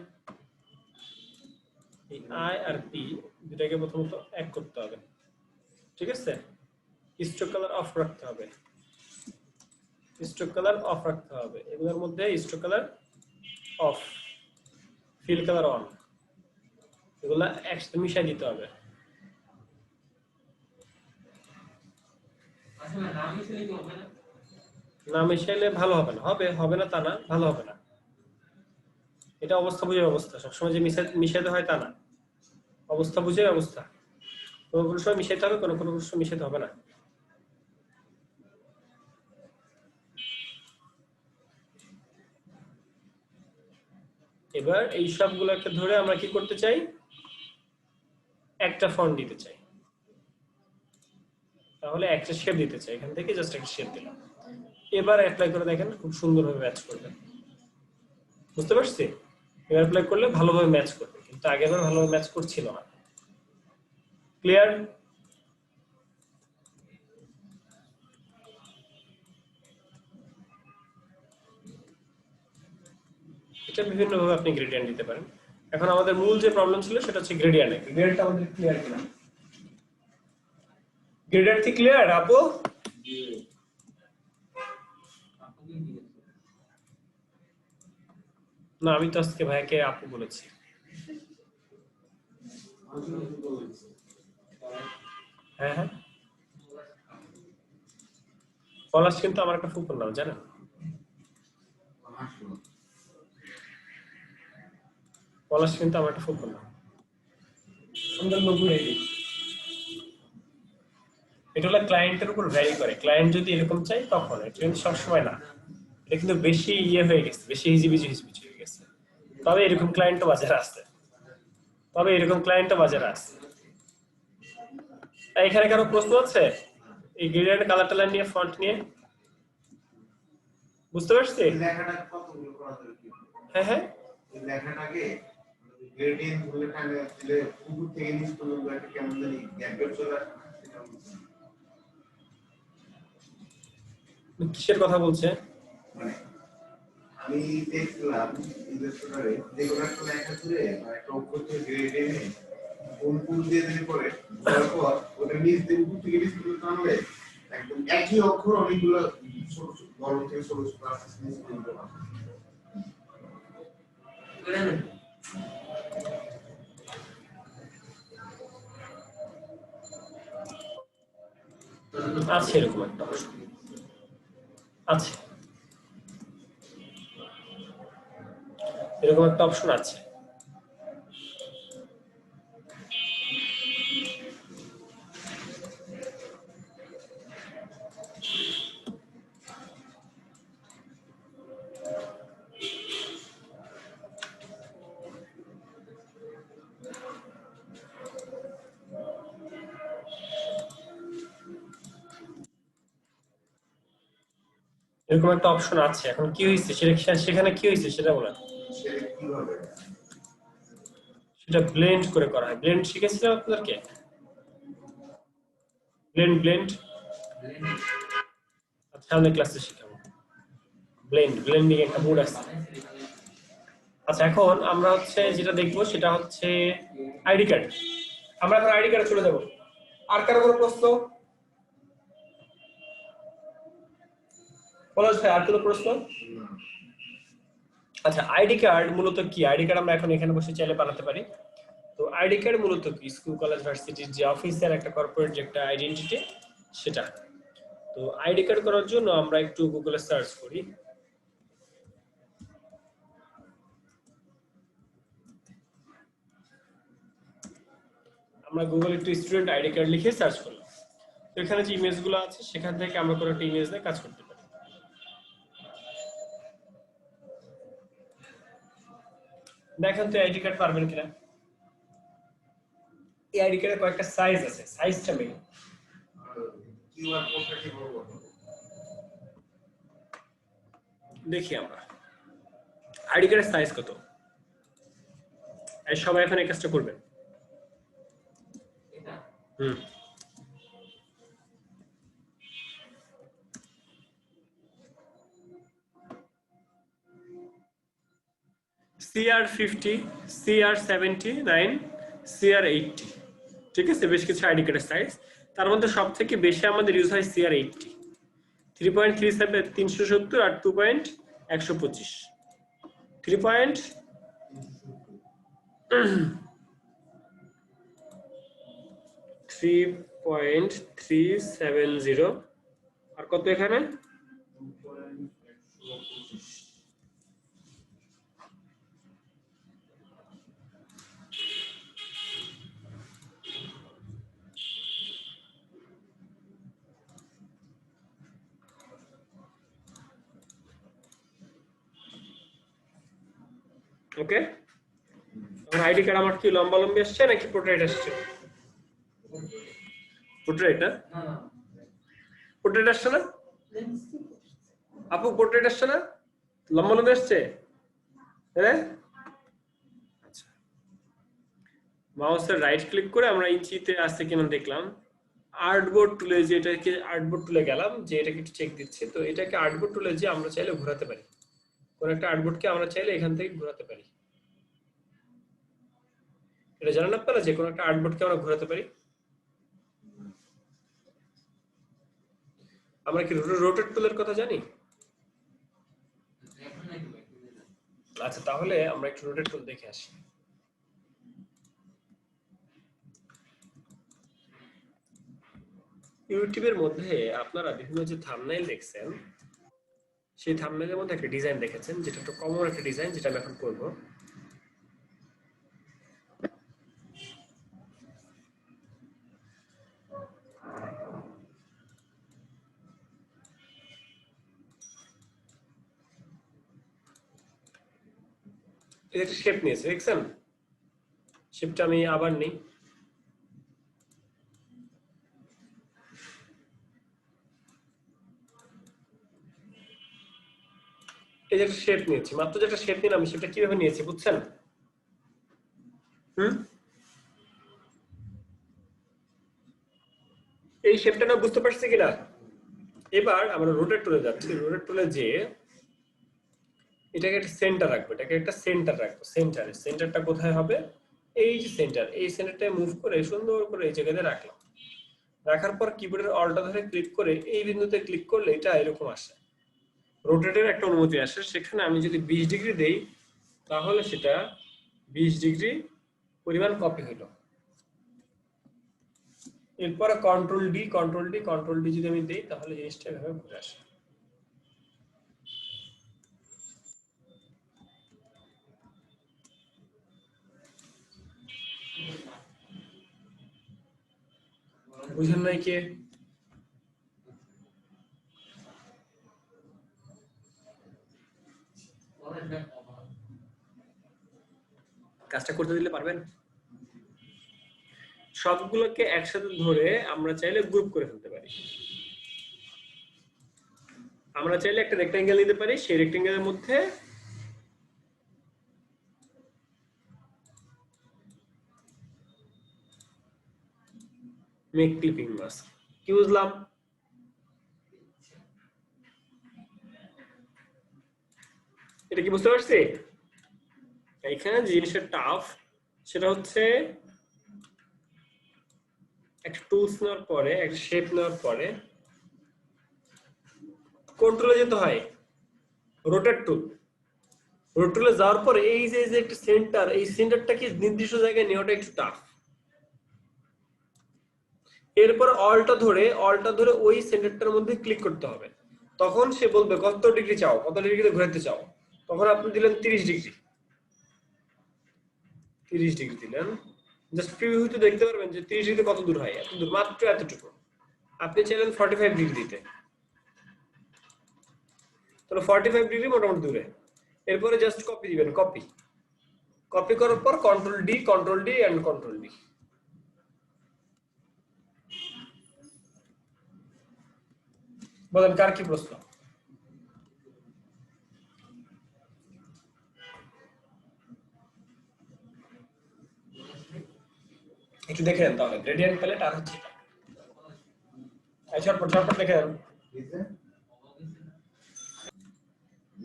এই আই আর পি দুটাকে প্রথমত এক করতে হবে, ঠিক আছে? স্ট্রোক কালার অফ রাখতে হবে, স্ট্রোক কালার অফ রাখতে হবে। এগুলোর মধ্যে stroke colour of, fill colour on, এগুলা একসাথে মিশাই দিতে হবে। না মিশাইলে ভালো হবে না, হবে না তা না, ভালো হবে না। এটা অবস্থা বুঝে ব্যবস্থা, সবসময় যে মিশাইতে হয় তা না, অবস্থা বুঝে ব্যবস্থা। কোনো কোনো সময় মিশাইতে হবে, কোনো কোনো সময় মিশাইতে হবে না। এবার এই সবগুলোকে ধরে আমরা কি করতে চাই? একটা ফন্ট দিতে চাই, তাহলে একটা শেপ দিতে চাই, এখান থেকে জাস্ট একটা শেপ দিলাম। এবার অ্যাপ্লাই করে দেখেন, খুব সুন্দরভাবে ম্যাচ করবে। বুঝতে পারছি? এবার অ্যাপ্লাই করলে ভালোভাবে ম্যাচ করবে, কিন্তু আগেরবার ভালোভাবে ম্যাচ করছিল না। ক্লিয়ার? এটা বিভিন্নভাবে আপনি গ্রেডিয়েন্ট দিতে পারেন। এখন আমাদের মূল যে প্রবলেম ছিল সেটা হচ্ছে গ্রেডিয়েন্ট। গ্রেডিয়েন্টটা আমাদের ক্লিয়ার কিনা? গ্রেডিয়েন্ট কি ক্লিয়ার আপু? না, আমি তো আজকে ভাইকে আপু বলেছি। হ্যাঁ হ্যাঁ, পলাশ কিন্তু আমার একটা ফুপুর নাম, জানেন? পলাশ কিন্তু আমার একটা ফুপুর নাম। সুন্দর লোক রেডি। এটা হলো ক্লায়েন্টের উপর ভ্যারি করে, ক্লায়েন্ট যদি এরকম চাই তখন, এটা কিন্তু সবসময় না। এটা কিন্তু বেশি হয়ে গেছে, বেশি হিজিবিজি হয়ে গেছে। তবে এরকম ক্লায়েন্টও বাজারে আছে, এখানে কারো প্রশ্ন আছে এই গ্রেডিয়েন্ট কালার টালার নিয়ে, ফন্ট নিয়ে? বুঝতে পারছি? এই লেখাটা কতগুলো করা যাবে কি? হ্যাঁ হ্যাঁ, এই লেখাটাকে গ্রেডিয়েন্ট বলে টানে দিলে উপর থেকে নিচ পর্যন্ত একটা কেমন জানি গ্যাপ গ্যাপ চলে আসে না? সেটা বুঝছি। কিসের কথা বলছে? মানে আমি দেখলাম ইলাস্ট্রেটরে যে কোনো একটা লেখা করে বা একটা অক্ষর থেকে গ্রেডিয়েন্টে কোন কোন দিয়ে দিলে পরে তারপর ওটা নিচ দিয়ে উপর থেকে নিচ পর্যন্ত টানলে একদম একই অক্ষর অনেকগুলো ছোট ছোট বড় থেকে ছোট ছোট আস্তে আস্তে নিচ পর্যন্ত আসে। আছে এরকম একটা অপশন, আছে এরকম একটা অপশন আছে। এরকম একটা অপশন আছে, এখন কি হয়েছে সেখানে কি হয়েছে সেটা বলেন। সেটা কিভাবে? সেটা ব্লেন্ড করে করা হয়। ব্লেন্ড শিখেছিলাম আপনাদেরকে, ব্লেন্ড। আচ্ছা সামনের ক্লাসে শিখাবো ব্লেন্ডিং একটা মুড আছে। আচ্ছা এখন আমরা হচ্ছে যেটা দেখবো সেটা হচ্ছে আইডি কার্ড। আমরা এখন আইডি কার্ডে চলে যাব। আর কারো কোনো প্রশ্ন? পলাশ ভাই আর কোনো প্রশ্ন? আচ্ছা আইডি কার্ড মূলত কি? আইডি কার্ড আমরা এখন এখানে বসে চাইলে বানাতে পারি। তো আইডি কার্ড মূলত কি? স্কুল কলেজ ভার্সিটির যে অফিসিয়াল একটা কর্পোরেট যে একটা আইডেন্টিটি, সেটা। তো আইডি কার্ড করার জন্য আমরা একটু গুগলে সার্চ করি। আমরা গুগলে একটু স্টুডেন্ট আইডি কার্ড লিখে সার্চ করলাম। তো এখানে যে ইমেজগুলো আছে সেখান থেকে আমরা কোনো একটা ইমেজ দিয়ে কাজ করতে পারি। দেখেন তো আইডি কার্ড পারবেন কিনা। এই আইডি কার্ডের কয়েকটা সাইজ আছে, সাইজটা মেন। কিউআর কোডটা কিভাবে করব? দেখি আমরা আইডি কার্ডের সাইজ কত। এই সবাই এখন এই কাজটা করবেন। হুম, CR50, CR79, CR80, ঠিক আছে, বেশ কিছু আইডি কার্ডের সাইজ। তার মধ্যে সব থেকে বেশি আমাদের ইউজ হয় CR80, 3.37 370 আর 2.125। 3.370 আর কত এখানে? 2.125। ওকে, এখন আইডি কার্ড আমার কি লম্বা লম্বি আসছে নাকি পোর্ট্রেট আসছে? পোর্ট্রেট না, পোর্ট্রেট আসছে না আপু? পোর্ট্রেট আসছে না, লম্বা লম্বি আসছে? হ্যাঁ, আচ্ছা। মাউসের রাইট ক্লিক করে আমরা ইঞ্চিতে আসছে কিনা দেখলাম। আর্টবোর্ড টুলে, যে এটাকে আর্টবোর্ড টুলে গেলাম, যে এটাকে একটু চেক দিচ্ছি। তো এটাকে আর্টবোর্ড টুলে যে আমরা চাইলে ঘোরাতে পারি, কোন একটা আর্টবোর্ডকে আমরা চাইলে এখান থেকে ঘোরাতে পারি। এটা জানেন আপনারা যে কোনো একটা আর্টবোর্ডকে আমরা ঘোরাতে পারি? আমরা কি রোটেট টুলের কথা জানি? আচ্ছা তাহলে আমরা একটু রোটেট টুল দেখে আসি। ইউটিউবের মধ্যে আপনারা বিভিন্ন যে থাম্বনেইল দেখছেন, সেই থাম্বনেইলের মধ্যে একটা ডিজাইন দেখেছেন, যেটা একটু কমন একটা ডিজাইন, যেটা আমি এখন করব। এটা একটা শেপ নিয়েছে, দেখছেন? শেপটা আমি আবার নেই। এই যে একটা শেপ নিয়েছি, মাত্র যে একটা শেপ নিলাম, সেটা কিভাবে নিয়েছি বুঝছেন? এই শেপটা না বুঝতে পারছি কিনা? এবার আমরা রোটেট টুলে যাচ্ছি, রোটেট টুলে যে এটাকে একটা সেন্টার রাখবো, এটাকে একটা সেন্টার রাখবো, সেন্টারটা কোথায় হবে? এই যে সেন্টার, এই সেন্টারটায় মুভ করে সুন্দর করে এই জায়গাতে রাখলাম। রাখার পর কিবোর্ডের অল্টা ধরে ক্লিক করে এই বিন্দুতে ক্লিক করলে এটা এরকম আসে, রোটেটের একটা অনুমতি আসে। সেখানে আমি যদি 20 ডিগ্রি দেই তাহলে সেটা 20 ডিগ্রি পরিমাণ কপি হলো। এরপরে কন্ট্রোল ডি যদি আমি দেই তাহলে জিনিসটা এভাবে ঘুরে আসে। বুঝেন নাই কে? কাজটা করতে দিলে পারবেন? সবগুলোকে একসাথে ধরে আমরা চাইলে গ্রুপ করে ফেলতে পারি। আমরা চাইলে একটা রেক্টেঙ্গেল নিতে পারি, সেই রেক্টেঙ্গেলের মধ্যে মেক ক্লিপিং মাস্ক। কি বুঝলাম? এটা কি বুঝতে পারছি? এখানে যে জিনিসটা টাফ সেটা হচ্ছে একটা টুলস নেওয়ার পরে, একটা শেপ নেওয়ার পরে কন্ট্রোলে যেতে হয়, রোটেট টুল। রোটেট টুলে যাওয়ার পরে এই যে একটা সেন্টার, এই সেন্টারটাকে নির্দিষ্ট জায়গায় নেওয়াটা একটু টাফ। এরপর অলটা ধরে ওই সেন্টারটার মধ্যে ক্লিক করতে হবে। তখন সে বলবে কত ডিগ্রি চাও, কত ডিগ্রিতে ঘোরাতে চাও। তখন আপনি দিলেন 30 ডিগ্রি, 30 ডিগ্রি দিলেন। জাস্ট প্রিভিউতে দেখতে পারবেন যে 30 ডিগ্রিতে কত দূর হয়, এত দূর, মাত্র এতটুকু। আপনি চাইলেন 45 ডিগ্রি দিতে, তাহলে 45 ডিগ্রি মোটামুটি দূরে। এরপরে জাস্ট কপি দিবেন, কপি করার পর control D and control D. বলেন কার কি প্রশ্ন? একটু দেখে নেন তাহলে গ্রেডিয়েন্ট প্যালেট আর হচ্ছে ঝটপট দেখে নেন।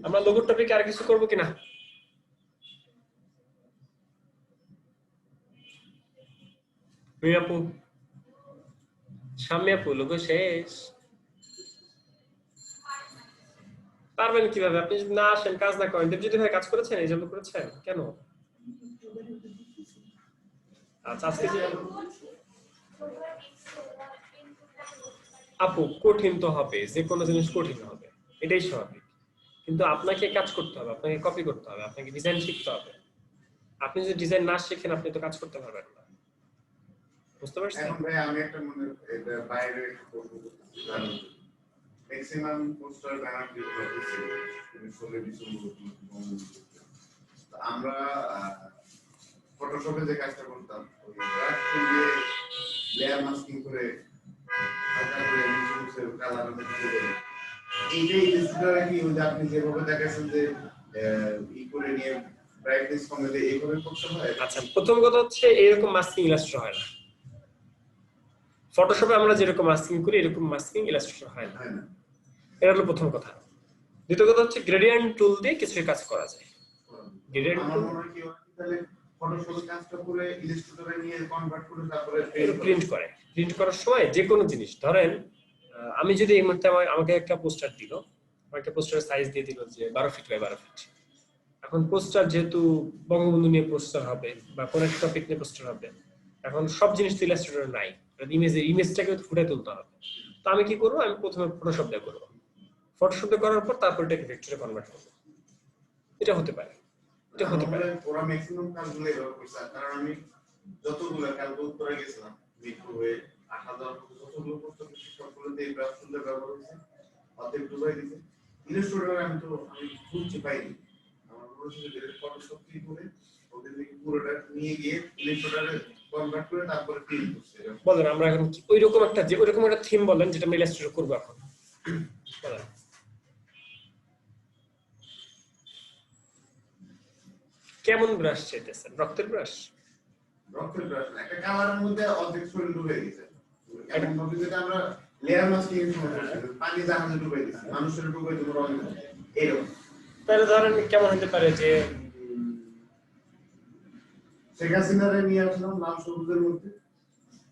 আমরা লোগোর টপিকে আর কিছু করবো কিনা? আপু, সামনে আপু, লোগো শেষ। পারবেন কিভাবে? আপনি যদি না আসেন, কাজ না করেন। দেবজ্যোতি ভাই কাজ করেছেন, এই জন্য করেছেন কেন? আচ্ছা, আজকে যে আপু কঠিন তো হবে, যে কোনো জিনিস কঠিন হবে, এটাই স্বাভাবিক। কিন্তু আপনাকে কাজ করতে হবে, আপনাকে কপি করতে হবে, আপনাকে ডিজাইন শিখতে হবে। আপনি যদি ডিজাইন না শিখেন আপনি তো কাজ করতে পারবেন না। বুঝতে পারছেন? এখন ভাই আমি একটা মনে এটা বাইরে একটা প্রশ্ন করতেছি, কারণ ম্যাক্সিমাম পোস্টার ব্যানার যেগুলো হচ্ছে 16 ডিসেম্বর আমরা ফটোশপে যে কাজটা করতাম ওই ব্রাশ দিয়ে লেয়ার মাস্কিং করে হালকা করে নিচে কালার দিয়ে এইটাই ডিসপ্লে কি ওই যে আপনি যেভাবে দেখাচ্ছেন যে ই করে নিয়ে ব্রাইটনেস কমে দিয়ে এইভাবে করতে হয়। আচ্ছা, প্রথম কথা হচ্ছে এরকম মাস্কিং ইলাস্ট্রেটর হয় না। ফটোশপে আমরা যেরকম মাস্কিং করি এরকম মাস্কিং ইলাস্ট্রেটর হয় না। এটা হলো প্রথম কথা। দ্বিতীয় কথা হচ্ছে গ্রেডিয়েন্ট টুল দিয়ে কিছু কাজ করা যায়। গ্রেডিয়েন্ট টুল তাহলে ফটোশপে কাজটা করে ইলাস্ট্রেটরে নিয়ে কনভার্ট করে তারপরে প্রিন্ট করার সময় যে কোনো জিনিস ধরেন, আমি যদি এই মুহূর্তে আমাকে একটা পোস্টার দিল, একটা পোস্টারের সাইজ দিয়ে দিল যে 12 ফিট বাই 12 ফিট। এখন পোস্টার যেহেতু বঙ্গবন্ধু নিয়ে পোস্টার হবে বা কোন একটা টপিক নিয়ে পোস্টার হবে, এখন সব জিনিস তো ইলাস্ট্রেটরে নাই, ইমেজটাকে ফুটে তুলতে হবে। তো আমি কি করবো? আমি প্রথমে ফটোশপ দিয়ে করবো। ফটোশপ দিয়ে করার পর তারপর এটাকে ভেক্টরে কনভার্ট করবো। এটা হতে পারে, এটা হতে পারে। ওরা ম্যাক্সিমাম কাজগুলো ব্যবহার করছে, কারণ আমি যতগুলো ক্যালকুলেট করে গেছিলাম মিক্রোওয়েভ 8000 যতগুলো পোস্টার সবগুলোতে এই ব্রাশ টুলটা ব্যবহার হয়েছে, অর্ধেক ডুবাই দিয়েছে। ইলাস্ট্রেটরে আমি খুঁজছি পাইনি, আমার ফটোশপ করে ওদের থেকে পুরোটা নিয়ে গিয়ে ইলেকট্রোডারে কনভার্ট করে তারপরে প্রিন্ট করছে। বলেন আমরা এখন ওইরকম একটা থিম বলেন যেটা আমরা ইলাস্ট্রেটর করবো এখন বলেন। কেমন ব্রাশ চাইতেছেন? রক্তের ব্রাশ? রক্তের ব্রাশ একটা কালারের মধ্যে অর্ধেক শরীর ডুবে গেছে। এখন ভাবি যেটা আমরা লেয়ার মাস্কিং এর সময় পানি জাহাজে ডুবে দিচ্ছি, মানুষের ডুবে দিব রঙের মধ্যে এরকম। তাহলে ধরেন কেমন হতে পারে যে শেখ হাসিনারে নিয়ে আসলাম লাল সবুজের মধ্যে,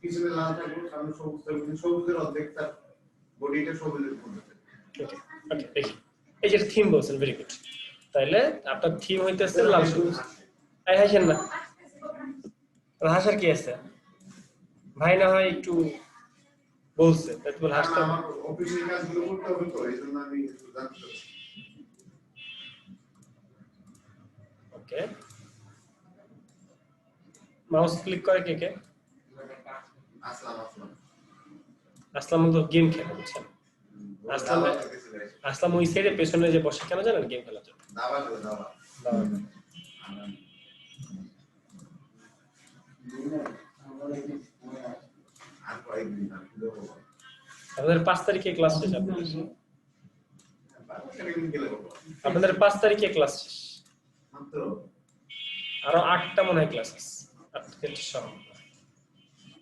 পিছনে লাল থাকবে, সামনে সবুজ থাকবে, সবুজের অর্ধেক তার বডিটা সবুজের মধ্যে। ওকে ওকে দেখি এই যে থিম বলছেন, ভেরি গুড। তাহলে আপনার থিম হইতেছে লাল সবুজ। এই হাসেন না, হাসার কি আছে? ভাই না হয় একটু বলছে তাই তো হাসতে হবে। আমার অফিসের কাজগুলো করতে হবে তো এইজন্য আমি একটু জানতে চাই। ওকে মাউস ক্লিক করে কে কে? আসলাম আসলাম আসলাম তো গেম খেলে বুঝছেন। আসলাম আসলাম ওই সাইডে পেছনে যে বসে কেন জানেন? গেম খেলার জন্য। দাবা করে দাবা আর কয়েকদিন না আমাদের 5 তারিখে ক্লাস শেষ। আপনাদের 5 তারিখে ক্লাস শেষ, মাত্র আরো 8টা মনে হয় ক্লাস আছে। 8 থেকে সব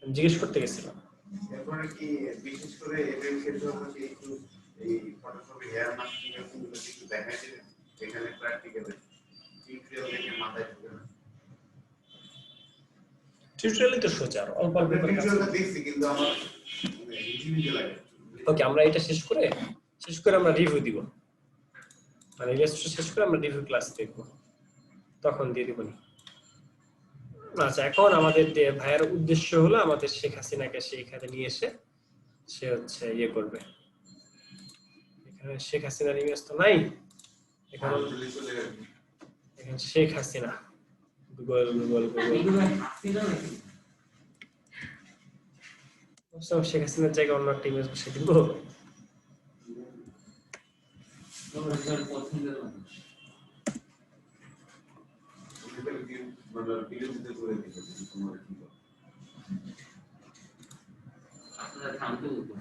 আমি জিজ্ঞেস করতে গেছিলাম। এরপরে কি বিশেষ করে এদের ক্ষেত্রে আমাকে একটু এই ফটোশপে হেয়ার মাস্কিং এর গুলো একটু দেখাই দিবেন এখানে প্র্যাকটিক্যালি টিউটোরিয়াল দেখে মাথায় ঢুকে না। টিউটোরিয়ালই তো সোজা, অল্প অল্প করে কাজ। টিউটোরিয়ালটা দেখছি কিন্তু আমার হিজিবিজি লাগে। ওকে আমরা এটা শেষ করে আমরা রিভিউ দিব, মানে ইলাস্ট্রেটর শেষ করে আমরা রিভিউ ক্লাস দেখব, তখন দিয়ে দিব। আচ্ছা এখন আমাদের ভাইয়ের উদ্দেশ্য হলো আমাদের শেখ হাসিনাকে সেইখানে নিয়ে এসে সে হচ্ছে ইয়ে করবে। এখানে শেখ হাসিনার ইমেজ তো নাই, এখানে শেখ হাসিনা গুগল সব শেখ হাসিনার জায়গায় অন্য একটা ইমেজ বসে দিব। আপনারা থামতে বলবো।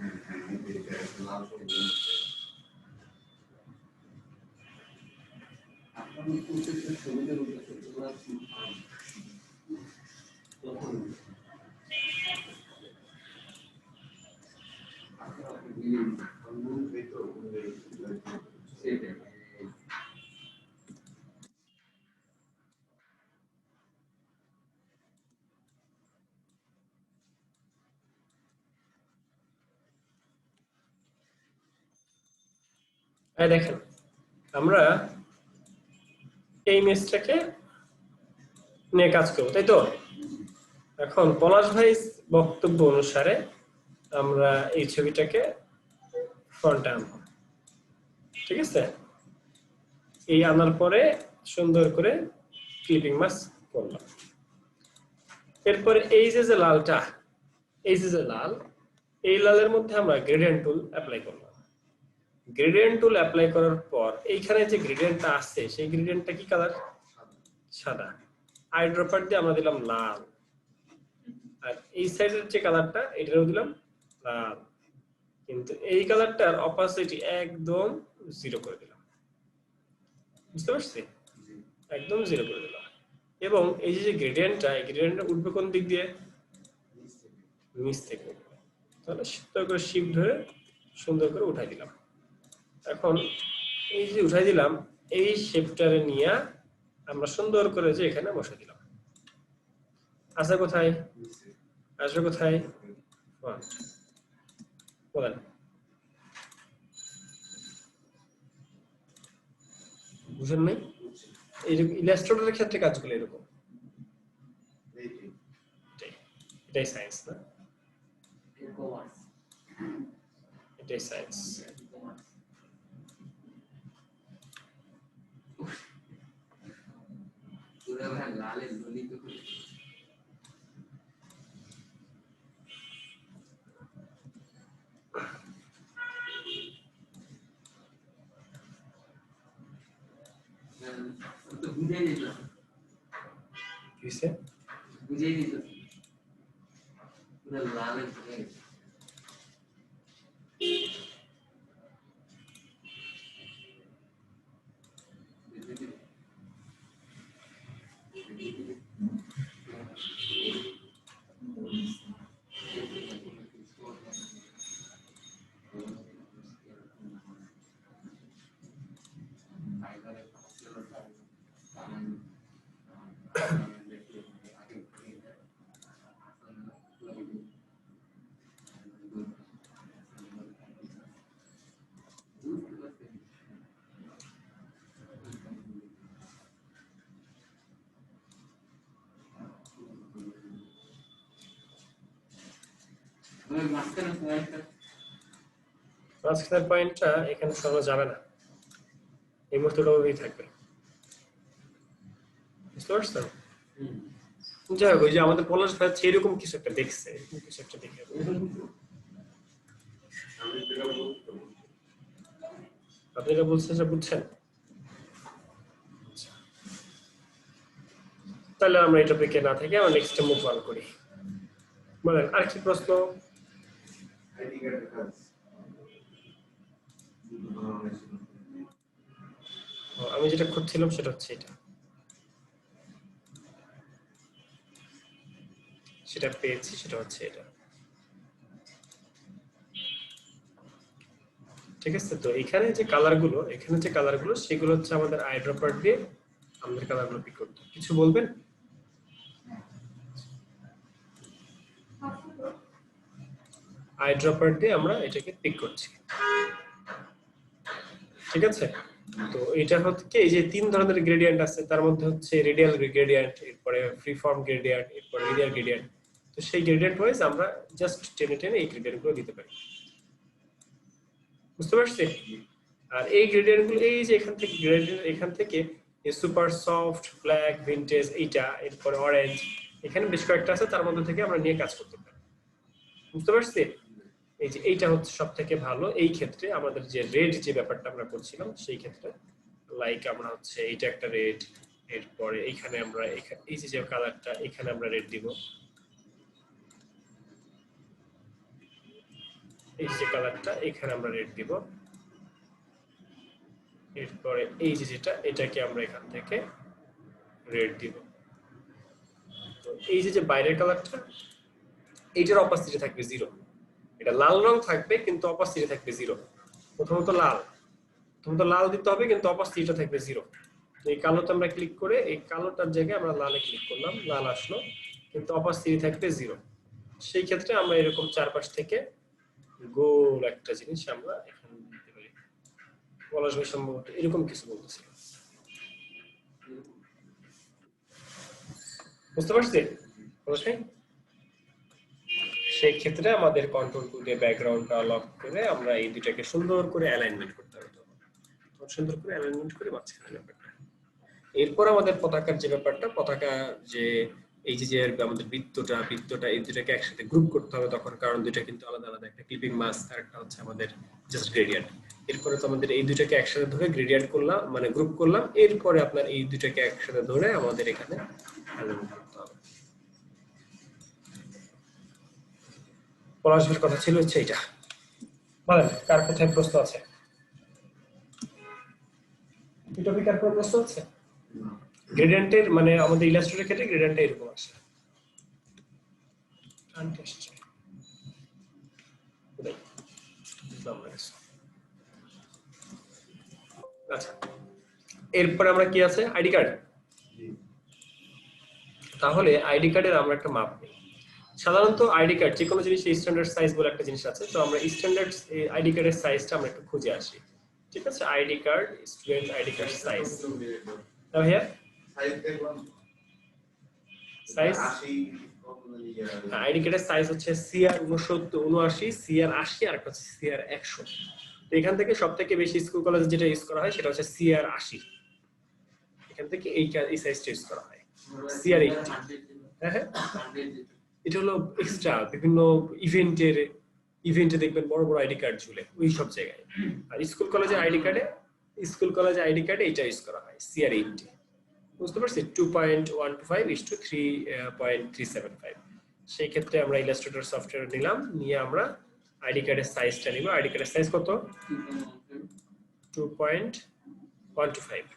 আপনার প্রত্যেকটা ছবিদের উদ্দেশ্য তোমরা তখন সেটাই দেখেন আমরা এই ইমেজটাকে নিয়ে কাজ করবো, তাই তো? এখন পলাশ ভাই বক্তব্য অনুসারে আমরা এই ছবিটাকে ফ্রন্টে আনবো, ঠিক আছে? এই আনার পরে সুন্দর করে ক্লিপিং মাস্ক করলাম। এরপরে এই যে লালটা, এই যে লাল, এই লালের মধ্যে আমরা গ্রেডিয়েন্ট টুল অ্যাপ্লাই করলাম। গ্রেডিয়েন্ট টুল অ্যাপ্লাই করার পর এইখানে যে গ্রেডিয়েন্টটা আছে সেই গ্রেডিয়েন্টটা কি কালার? সাদা। আইড্রপার দিয়ে আমরা দিলাম লাল, আর এই সাইডের যে কালারটা এটাও দিলাম লাল, কিন্তু এই কালারটার অপাসিটি একদম 0 করে দিলাম। বুঝতে পারছি? একদম 0 করে দিলাম। এবং এই যে গ্রেডিয়েন্টটা, এই গ্রেডিয়েন্টটা উঠবে কোন দিক দিয়ে? নিচ থেকে। তাহলে সুন্দর করে শিফট ধরে সুন্দর করে উঠাই দিলাম। এখন এই যে উঠাই দিলাম, এই শেপটারে নিয়ে আমরা সুন্দর করে যে এখানে বসে দিলাম। আসে কোথায়? আসবে কোথায়? বলেন। বুঝেন নাই? এইরকম ইলাস্ট্রেটরের ক্ষেত্রে কাজগুলো এরকম। এটাই সায়েন্স না? এটাই সায়েন্স। পুরো ভাই লালের ললিত করে তো বুঝাই দিত কি হইছে বুঝাই দিত পুরো লালে ধরে গেছে মাঝখানে পয়েন্টটা মাঝখানের পয়েন্টটা এখানে সরানো যাবে না, এই মুহূর্তটা ওই থাকবে, বুঝতে পারছেন? যাই হোক, ওই যে আমাদের পলাশ ভাই এরকম কিছু একটা দেখছে, এরকম কিছু একটা দেখে আপনি এটা বলছেন যে বুঝছেন। তাহলে আমরা এটা টপিকে না থেকে আমরা নেক্সট মুভ অন করি। বলেন আর কি প্রশ্ন? আইডি কার্ডের কাজ আমি যেটা খুঁজছিলাম সেটা হচ্ছে এটা, সেটা পেয়েছি, সেটা হচ্ছে এটা। ঠিক আছে, তো এখানে যে কালারগুলো, এখানে যে কালারগুলো সেগুলো হচ্ছে আমাদের আই ড্রপার দিয়ে আমাদের কালারগুলো পিক করতে হবে। কিছু বলবেন? আই ড্রপার দিয়ে আমরা এটাকে পিক করছি, ঠিক আছে? তো এটা হচ্ছে কি, এই যে তিন ধরনের গ্রেডিয়েন্ট আছে, তার মধ্যে হচ্ছে রেডিয়াল গ্রেডিয়েন্ট, এরপরে ফ্রি ফর্ম গ্রেডিয়েন্ট, এরপরে লিনিয়ার গ্রেডিয়েন্ট। তো সেই গ্রেডিয়েন্ট ওয়াইজ আমরা জাস্ট টেনে টেনে এই গ্রেডিয়েন্টগুলো দিতে পারি, বুঝতে পারছি? আর এই গ্রেডিয়েন্টগুলো এই যে এখান থেকে গ্রেডিয়েন্ট, এখান থেকে সুপার সফট, ব্ল্যাক, ভিনটেজ, এইটা, এরপরে অরেঞ্জ, এখানে বেশ কয়েকটা আছে, তার মধ্যে থেকে আমরা নিয়ে কাজ করতে পারি, বুঝতে পারছি? এই যে এইটা হচ্ছে সব থেকে ভালো এই ক্ষেত্রে। আমাদের যে রেড যে ব্যাপারটা আমরা করছিলাম সেই ক্ষেত্রে, লাইক আমরা হচ্ছে এইটা একটা রেড, এরপরে এইখানে আমরা এই যে কালারটা এখানে আমরা রেড দিব, এই যে কালারটা এখানে আমরা রেড দিব, এরপরে এই যে যেটা এটাকে আমরা এখান থেকে রেড দিব। তো এই যে বাইরের কালারটা, এইটার অপাসিটি থাকবে 0, এটা লাল রং থাকবে কিন্তু অপাসিটি থাকবে 0। প্রথমত লাল দিতে হবে কিন্তু অপাসিটিটা থাকবে 0। তো এই কালোতে আমরা ক্লিক করে এই কালোটার জায়গায় আমরা লালে ক্লিক করলাম, লাল আসলো কিন্তু অপাসিটি থাকবে 0। সেই ক্ষেত্রে আমরা এরকম চারপাশ থেকে গোল একটা জিনিস আমরা এখানে দিতে পারি। পলাশ ভাই সম্ভবত এরকম কিছু বলতেছিল, বুঝতে পারছি পলাশ ভাই? সেই ক্ষেত্রে আমাদের কন্ট্রোল টু দিয়ে ব্যাকগ্রাউন্ডটা লক করে আমরা এই দুটাকে সুন্দর করে অ্যালাইনমেন্ট করতে হবে, সুন্দর করে অ্যালাইনমেন্ট করে মাঝখানে ব্যাপারটা। এরপর আমাদের পতাকার যে ব্যাপারটা, পতাকা যে এই যে আমাদের বৃত্তটা এই দুটাকে একসাথে গ্রুপ করতে হবে তখন, কারণ দুটা কিন্তু আলাদা আলাদা, একটা ক্লিপিং মাস্ক আর একটা হচ্ছে আমাদের জাস্ট গ্রেডিয়েন্ট। এরপরে তো আমাদের এই দুটাকে একসাথে ধরে গ্রেডিয়েন্ট করলাম, মানে গ্রুপ করলাম, এরপরে আপনার এই দুটাকে একসাথে ধরে আমাদের এখানে অ্যালাইনমেন্ট করতে হবে। পলাশের কথা ছিল হচ্ছে এইটা। বলেন কার কোথায় প্রশ্ন আছে? এই টপিক আর কোনো প্রশ্ন আছে? গ্রেডিয়েন্টের মানে আমাদের ইলাস্ট্রেটরের ক্ষেত্রে গ্রেডিয়েন্টটা এরকম আসে। আচ্ছা, এরপরে আমরা কি আছে? ID card. তাহলে আইডি কার্ডের আমরা একটা মাপ নিই। সাধারণত আইডি কার্ড যে কোনো জিনিস স্ট্যান্ডার্ড সাইজ বলে একটা জিনিস আছে, তো আমরা স্ট্যান্ডার্ড আইডি কার্ডের সাইজটা আমরা একটু খুঁজে আসি, ঠিক আছে? ID card, student ID card size. Now here size দেখলাম, সাইজ 80 আইডি কার্ডের সাইজ হচ্ছে সিআর 79, সিআর 80, আর একটা হচ্ছে সিআর 100। তো এখান থেকে সবথেকে বেশি স্কুল কলেজে যেটা ইউজ করা হয় সেটা হচ্ছে সিআর 80। এখান থেকে এই সাইজটা ইউজ করা হয়। সিআর 80, হ্যাঁ, এটা হলো এক্সট্রা বিভিন্ন ইভেন্টে দেখবেন বড় বড় আইডি কার্ড ঝুলে ওই সব জায়গায়। আর স্কুল কলেজে আইডি কার্ডে এটা ইউজ করা হয় সিআর 80। বুঝতে পারছি 2.125 is to 3.375 সেই ক্ষেত্রে আমরা ইলাস্ট্রেটর সফটওয়্যার নিলাম নিয়ে আমরা আইডি কার্ডের সাইজটা নিব আইডি কার্ডের সাইজ কত 2.125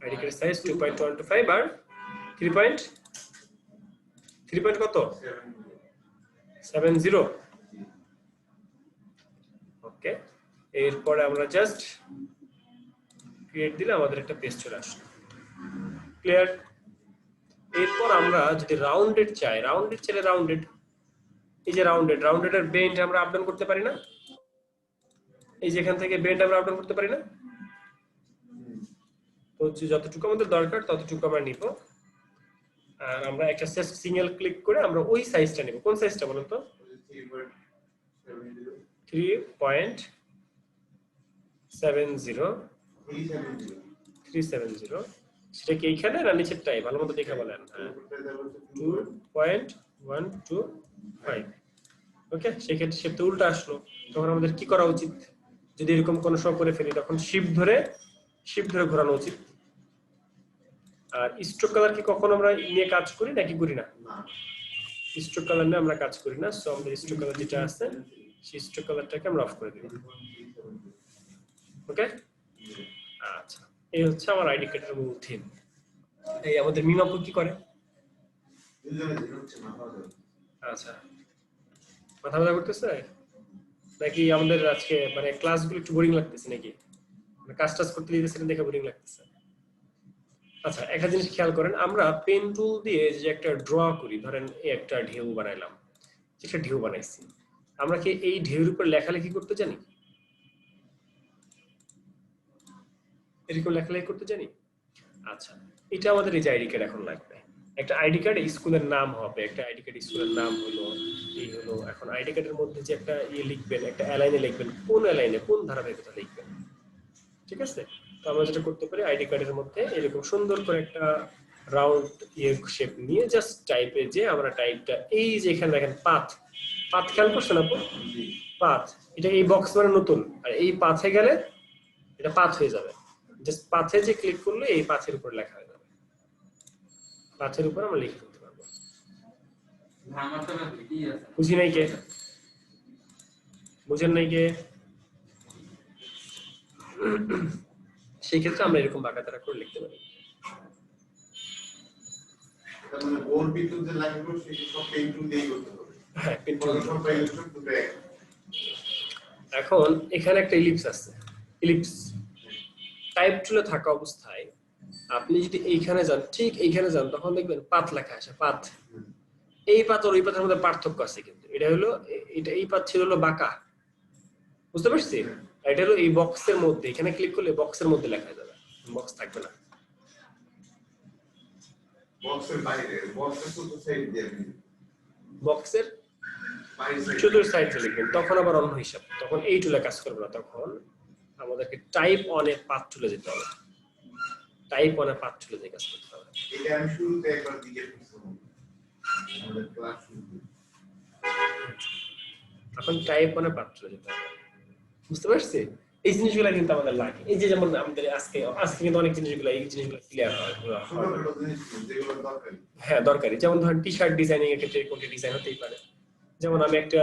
আইডি কার্ডের সাইজ 2.125 আর 3 পয়েন্ট কত 70 ওকে এরপরে আমরা জাস্ট ক্রিয়েট দিলে আমাদের একটা পেজ চলে আসলো ক্লিয়ার এরপর আমরা যদি রাউন্ডেড চাই রাউন্ডেড চাইলে রাউন্ডেড এই যে রাউন্ডেডের বেন্ড আমরা আপডাউন করতে পারি না এই যে এখান থেকে বেন্ড আমরা আপডাউন করতে পারি না তো যতটুকু আমাদের দরকার ততটুকু আমরা নিব আর আমরা একটা সিঙ্গেল ক্লিক করে আমরা ওই সাইজটা নিব কোন সাইজটা বলুন তো 3.70 সেটা কি এইখানে না নিচেরটাই ভালো মতো দেখে বলেন 2.125 ওকে সেক্ষেত্রে সে উল্টা আসলো তখন আমাদের কি করা উচিত যদি এরকম কোনো শো করে ফেলি তখন শিফট ধরে ঘোরানো উচিত আর স্ট্রোক কালার কি কখনো আমরা নিয়ে কাজ করি নাকি করি না স্ট্রোক কালার নিয়ে আমরা কাজ করি না সো আমাদের স্ট্রোক কালার যেটা আছে সেই স্ট্রোক কালারটাকে আমরা অফ করে দিব ওকে আচ্ছা এই হচ্ছে আমার আইডি কার্ডের মূল থিম এই আমাদের মিমাপু কি করে আচ্ছা মাথা ব্যথা করতেছে নাকি আমাদের আজকে মানে ক্লাসগুলো একটু বোরিং লাগতেছে নাকি কাজ টাজ করতে দিতেছেন দেখে বোরিং লাগতেছে আচ্ছা একটা জিনিস খেয়াল করেন আমরা পেন টুল দিয়ে যে একটা ড্র করি ধরেন এই একটা ঢেউ বানাইলাম একটা ঢেউ বানাইছি আমরা কি এই ঢেউর উপর লেখালেখি করতে জানি এরকম লেখালেখি করতে জানি আচ্ছা এটা আমাদের এই যে আইডি কার্ড এখন লাগবে একটা আইডি কার্ড স্কুলের নাম হবে একটা আইডি কার্ড স্কুলের নাম হলো এই হলো এখন আইডি কার্ডের মধ্যে যে একটা লিখবেন একটা অ্যালাইনে লিখবেন কোন অ্যালাইনে কোন ধারাবাহিকতা লিখবেন ঠিক আছে তো আমরা যেটা করতে পারি আইডি কার্ডের মধ্যে এরকম সুন্দর করে একটা রাউন্ড শেপ নিয়ে জাস্ট টাইপে যে আমরা টাইপটা এই যে এখানে দেখেন পাথ খেয়াল করছেন আপু পাথ এটা এই বক্স মানে নতুন আর এই পাথে গেলে এটা পাথ হয়ে যাবে জাস্ট পাথে যে ক্লিক করলে এই পাথের উপর লেখা হয়ে যাবে পাথের উপর আমরা লিখে ফেলতে পারবো বুঝি নাই কে বুঝেন নাই কে সেই ক্ষেত্রে আমরা এরকম বাঁকাতারা করে লিখতে পারি মানে গোল বিন্দু যে লাগবে সেই সব পেন টুল দিয়েই করতে হবে হ্যাঁ পেন টুল সব পেন টুল দুটো এক এখন এখানে একটা ইলিপস আছে ইলিপস টাইপ টুলে থাকা অবস্থায় আপনি যদি এইখানে যান ঠিক এইখানে যান তখন দেখবেন পাত লেখা আছে পাত এই পাত আর ওই পাতের মধ্যে পার্থক্য আছে কিন্তু এটা হলো এটা এই পাত ছিল হলো বাঁকা বুঝতে পারছি এটা হলো এই বক্সের মধ্যে এখানে ক্লিক করলে বক্সের মধ্যে লেখা যাবে বক্স থাকবে না বক্সের বাইরে বক্সের চতুর্থ সাইড দিয়ে বক্সের বাইরে চতুর্থ সাইড দিয়ে লিখবেন তখন আবার অন্য হিসাব তখন এই টুলে কাজ করবে না তখন আমাদেরকে টাইপ অন এ পাথ চলে যেতে হবে টাইপ অন এ পাথ চলে যেতে কাজ করতে হবে এটা আমি শুরুতে একবার দিকে করছিলাম আমাদের ক্লাস শুরুতে এখন টাইপ অন এ পাথ চলে যেতে হবে বুঝতে পারছি এই জিনিসগুলো কিন্তু আমাদের লাগে এই যে যেমন আমাদের আজকে কিন্তু অনেক জিনিসগুলো এই জিনিসগুলো ক্লিয়ার হয় যেগুলো দরকারি হ্যাঁ দরকারি যেমন ধরেন টি শার্ট ডিজাইনিং এর ক্ষেত্রে কোনটি ডিজাইন হতেই পারে যেমন আমি একটা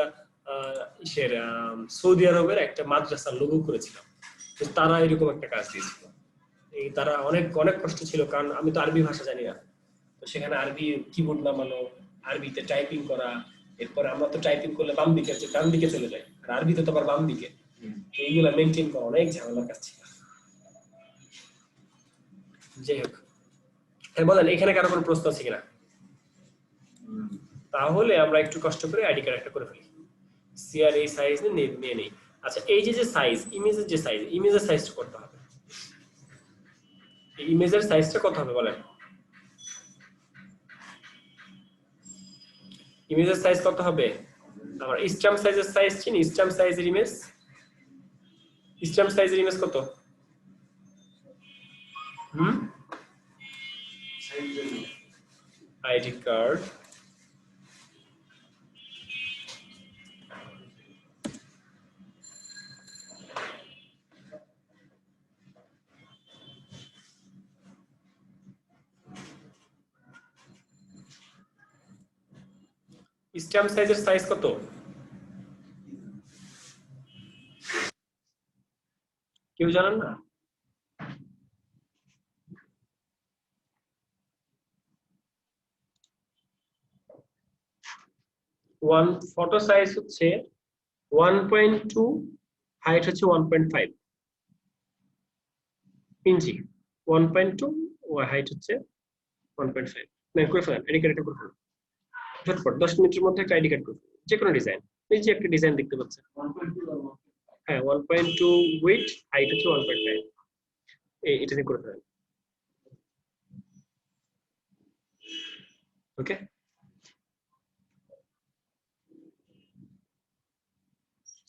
ইসের সৌদি আরবের একটা মাদ্রাসার লোগো করেছিলাম তো তারা এরকম একটা কাজ দিয়েছিল এই তারা অনেক অনেক কষ্ট ছিল কারণ আমি তো আরবি ভাষা জানি না তো সেখানে আরবি কিবোর্ড নামানো আরবিতে টাইপিং করা এরপর আমরা তো টাইপিং করলে বাম দিকে ডান দিকে চলে যাই আর আরবিতে তো আবার বাম দিকে তো এইগুলা মেনটেন করা অনেক ঝামেলার কাজ ছিল যাই হোক হ্যাঁ বলেন এখানে কারো কোনো প্রশ্ন আছে কিনা তাহলে আমরা একটু কষ্ট করে আইডি কার্ড একটা করে ফেলি সিআর এই সাইজ নিয়ে নেই আচ্ছা এই যে সাইজ ইমেজের যে সাইজ ইমেজের সাইজটা করতে হবে এই ইমেজের সাইজটা কত হবে বলেন ইমেজের সাইজ কত হবে আমার স্ট্যাম্প সাইজের সাইজ চিনি স্ট্যাম্প সাইজের ইমেজ কত আইডি কার্ড স্ট্যাম্প সাইজের সাইজ কত? কেউ জানেন না? ওয়ান ফটো সাইজ হচ্ছে 1.2, হাইট হচ্ছে 1.5 ইঞ্চি। 1.2 ও হাইট হচ্ছে 1.5। নেন করে ফেলেন, আইডি কার্ড করে ফেলেন ঝটপট 10 মিনিটের মধ্যে একটা আইডি কার্ড করে ফেলেন, যে কোনো ডিজাইন। এই যে একটা ডিজাইন দেখতে পাচ্ছেন, 1.2 হ্যাঁ 1.2 উইথ, হাইট হচ্ছে 1.5, এটা দিয়ে করে ফেলেন। ওকে,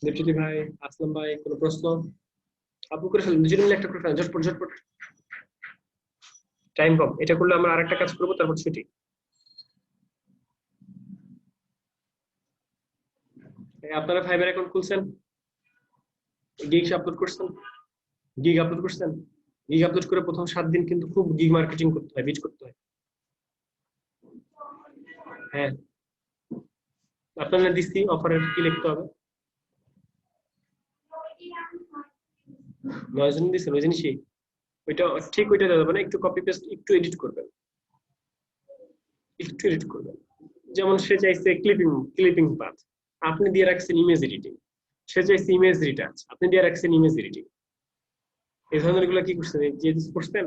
দীপ্তি ভাই, আসলাম ভাই, কোনো প্রশ্ন? আপু করে ফেলেন, দুজনে মিলে একটা করে ফেলেন, ঝটপট ঝটপট, টাইম কম। এটা করলে আমরা আরেকটা কাজ করবো, তারপর ছুটি। আপনারা ফাইবার অ্যাকাউন্ট খুলছেন, গিগ আপলোড করছেন, গিগ আপলোড করছেন। গিগ আপলোড করে প্রথম 7 দিন কিন্তু খুব গিগ মার্কেটিং করতে হয়, বিচ করতে হয়। হ্যাঁ, আপনারা দিচ্ছি অফারের কি লিখতে হবে, 9 জন দিচ্ছেন ওই জিনিসই, ওইটা ঠিক ওইটা দেওয়া যাবে না, একটু কপি পেস্ট, একটু এডিট করবেন, একটু এডিট করবেন। যেমন সে চাইছে ক্লিপিং, ক্লিপিং পাথ, আপনি দিয়ে রাখছেন ইমেজ এডিটিং। সে চাইছে ইমেজ রিটাচ, আপনি দিয়ে রাখছেন ইমেজ এডিটিং। এই ধরনের গুলো কি করছেন, যে করছেন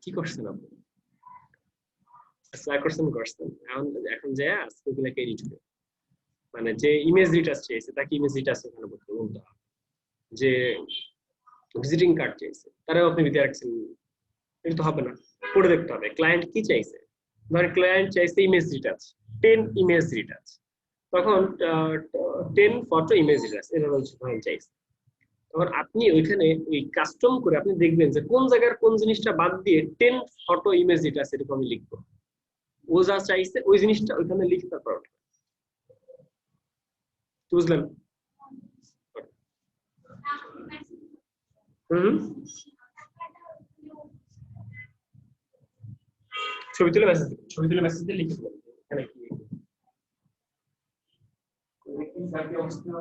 কি করছেন আপনি? আচ্ছা করছেন করছেন, এখন এখন যে ওগুলাকে এডিট করে, মানে যে ইমেজ রিটাচ চেয়েছে তাকে ইমেজ রিটাচ ওখানে বলতে হবে। যে ভিজিটিং কার্ড চেয়েছে তারাও আপনি দিয়ে রাখছেন, এটা তো হবে না, পড়ে দেখতে হবে ক্লায়েন্ট কি চাইছে। ধরেন ক্লায়েন্ট চাইছে ইমেজ রিটাচ, 10 ইমেজ রিটাচ, তখন 10 ফটো ইমেজ রিটাচ এটা ধরেন চাইছে। তখন আপনি ওইখানে ওই কাস্টম করে আপনি দেখবেন যে কোন জায়গার কোন জিনিসটা বাদ দিয়ে 10 ফটো ইমেজ রিটাচ এরকম আমি লিখবো, ও যা চাইছে ওই জিনিসটা ওইখানে লিখে তারপর বুঝলেন? হুম, ছবি তুলে মেসেজ, ছবি তুলে মেসেজ দিয়ে লিখে দেবেন এখানে কি কি অবস্থা।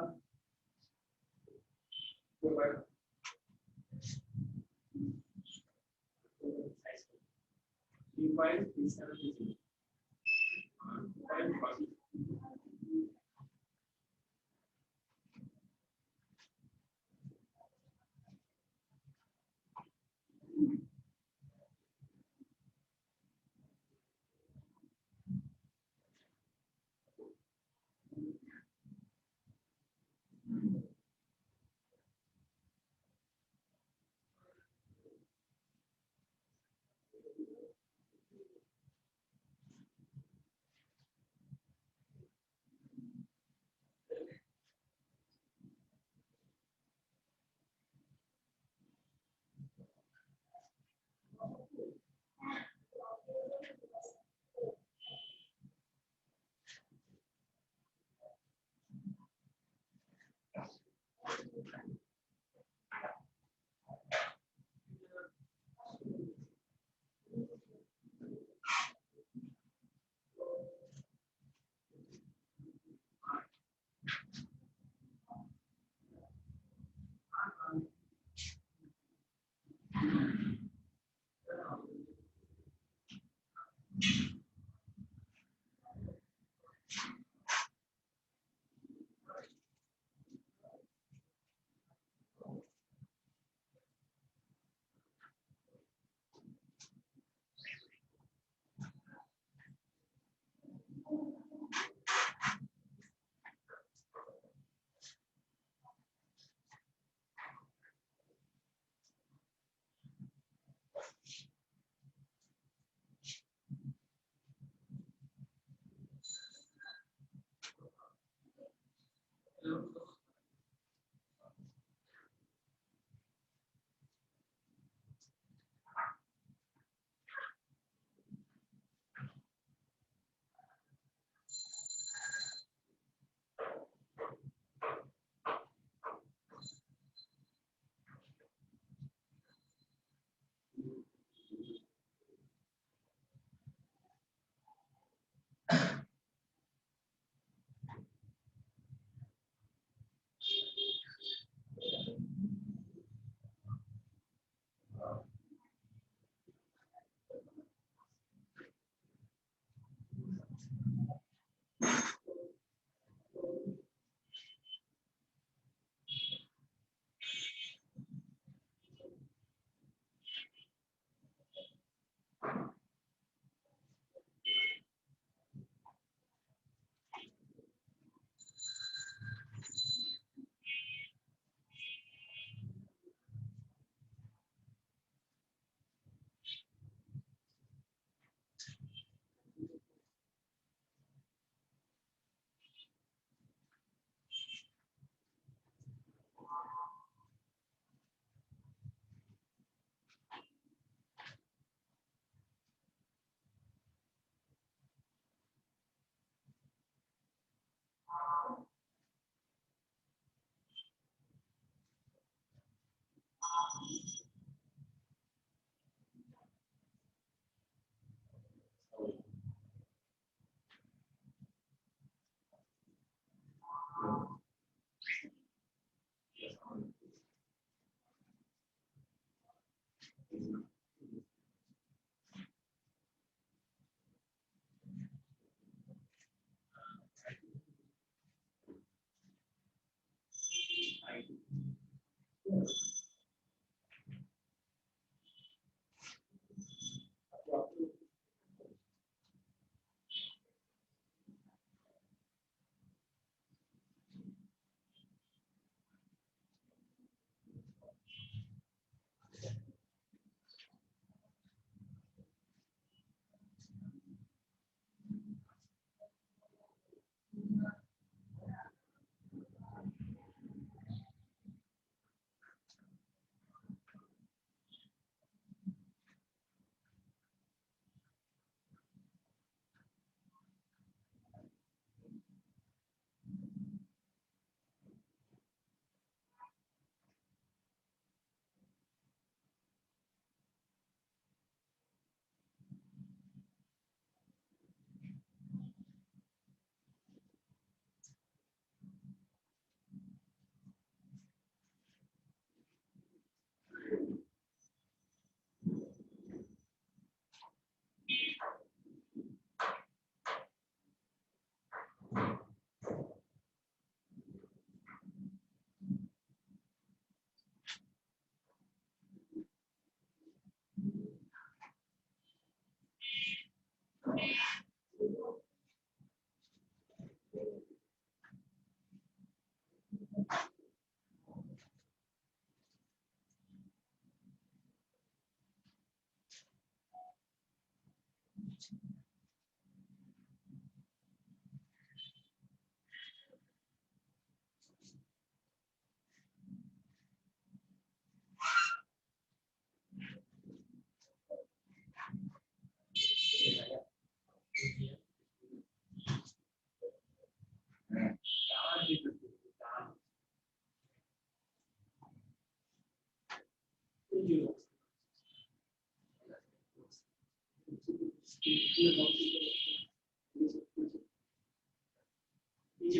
Easy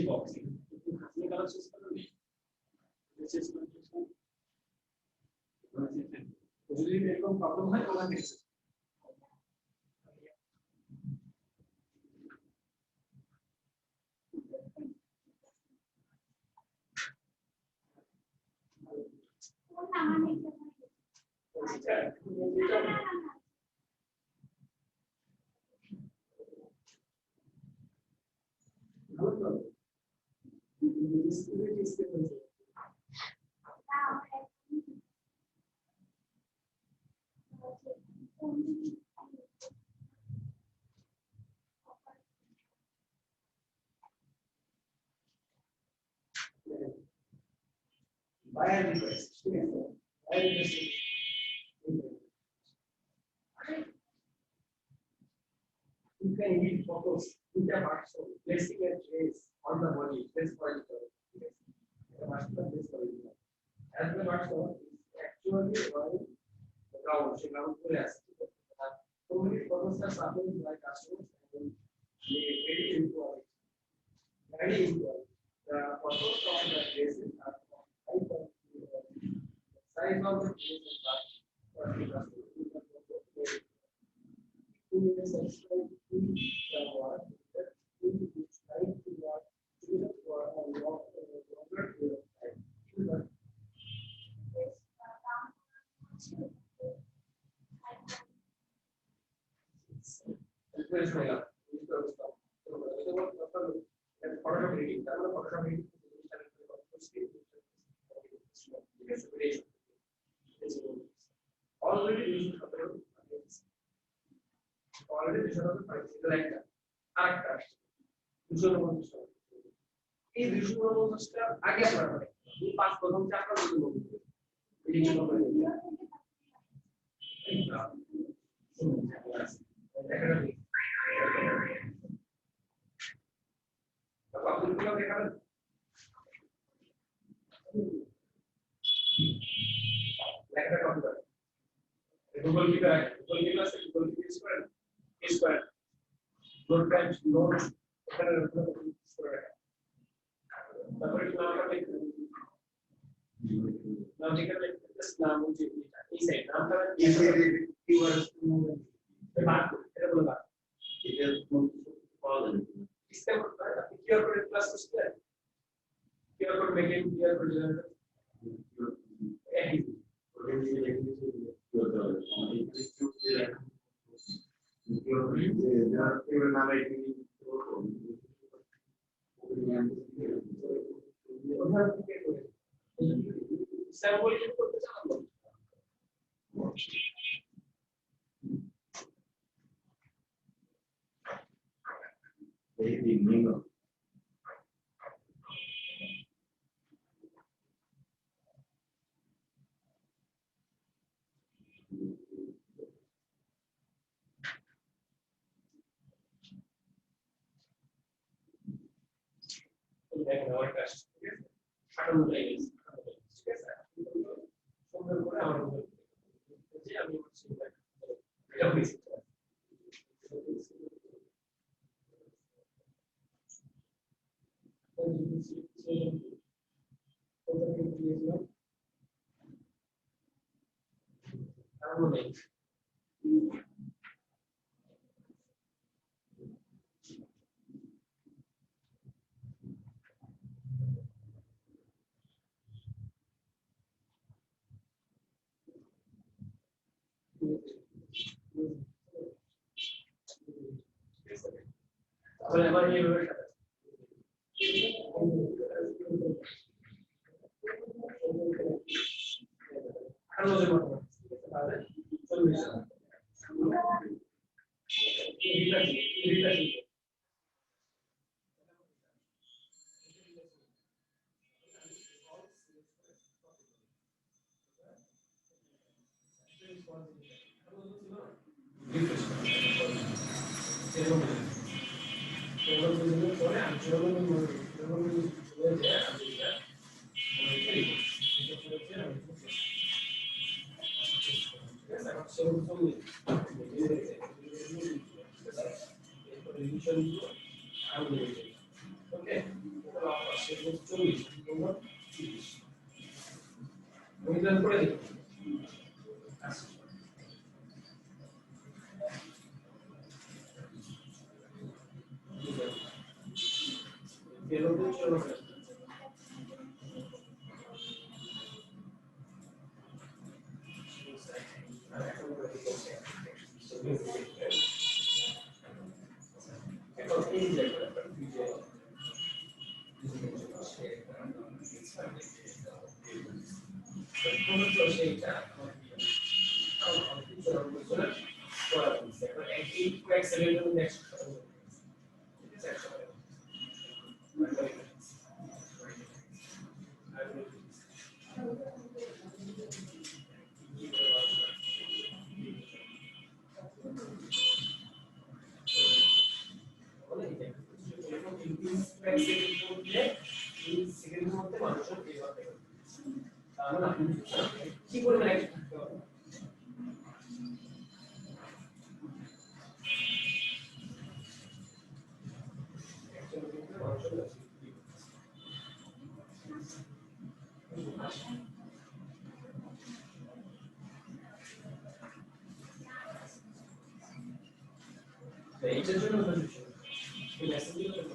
boxing. Hasne color choose karo nahi. This is one. যদি এরকম প্রবলেম হয় ওখান থেকে You can edit photos, intermartial, placing a trace on the body, this particular. The martial this particular. As the martial is actually on the ground, she ground to rest. So many photos are something like customers and they very into it. Very into it. The photos of the places are size of the places are already already visual like আরেকটা visual মনস্ক এই visual মনস্কটা আগে আমরা পড়ে এই পাঁচ প্রথম চারটা visual মনস্ক এই জন্য করে লেখাটা কত করে Google Keep আছে Google Keep square load times load এখানে square তারপরে নামটা লিখতে নাম যেখানে জাস্ট নাম হচ্ছে এই সাইড নামটা কিওয়ার্ড বাদ এটা বলে বাদ এটা পাওয়া যাবে সিস্টেম করতে হয় আপনি কিওয়ার্ড কোড ক্লাস করতে keyword code making keyword code generator দেখেন আমার কাজ ঠিক আছে সাধারণ টাইপের ঠিক আছে সুন্দর করে আমার যে আমি এটা হয়েছে তাহলে আমার এই ভাবে রিভিশন গুলো আমি বলে দিই ওকে এটা আসছে 40 তোমরা 30 মূল্যায়ন করে দিই আচ্ছা বেরোতে চলো কি করে এইটার জন্য এই মেসেজগুলো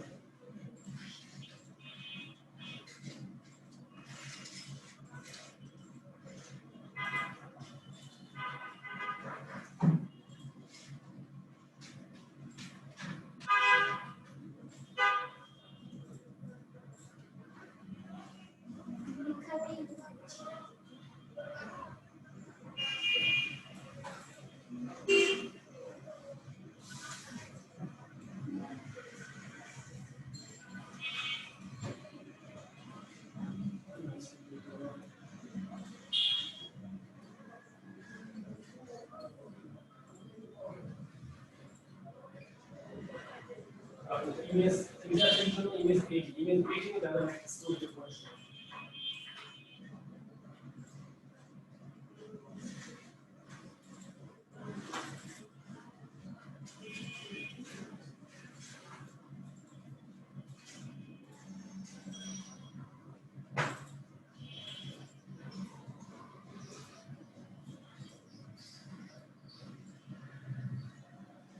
ইমেজ ইনসার্টের জন্য ইমেজ পেজিং এ দাদা স্টোর করতে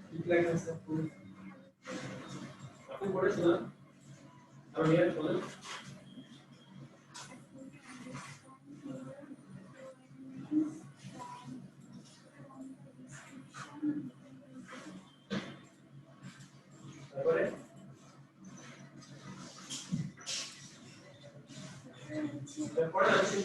কি লাগে আছে আপনি পড়েছেন না আমি এর বলেন তারপরে তারপরে আছে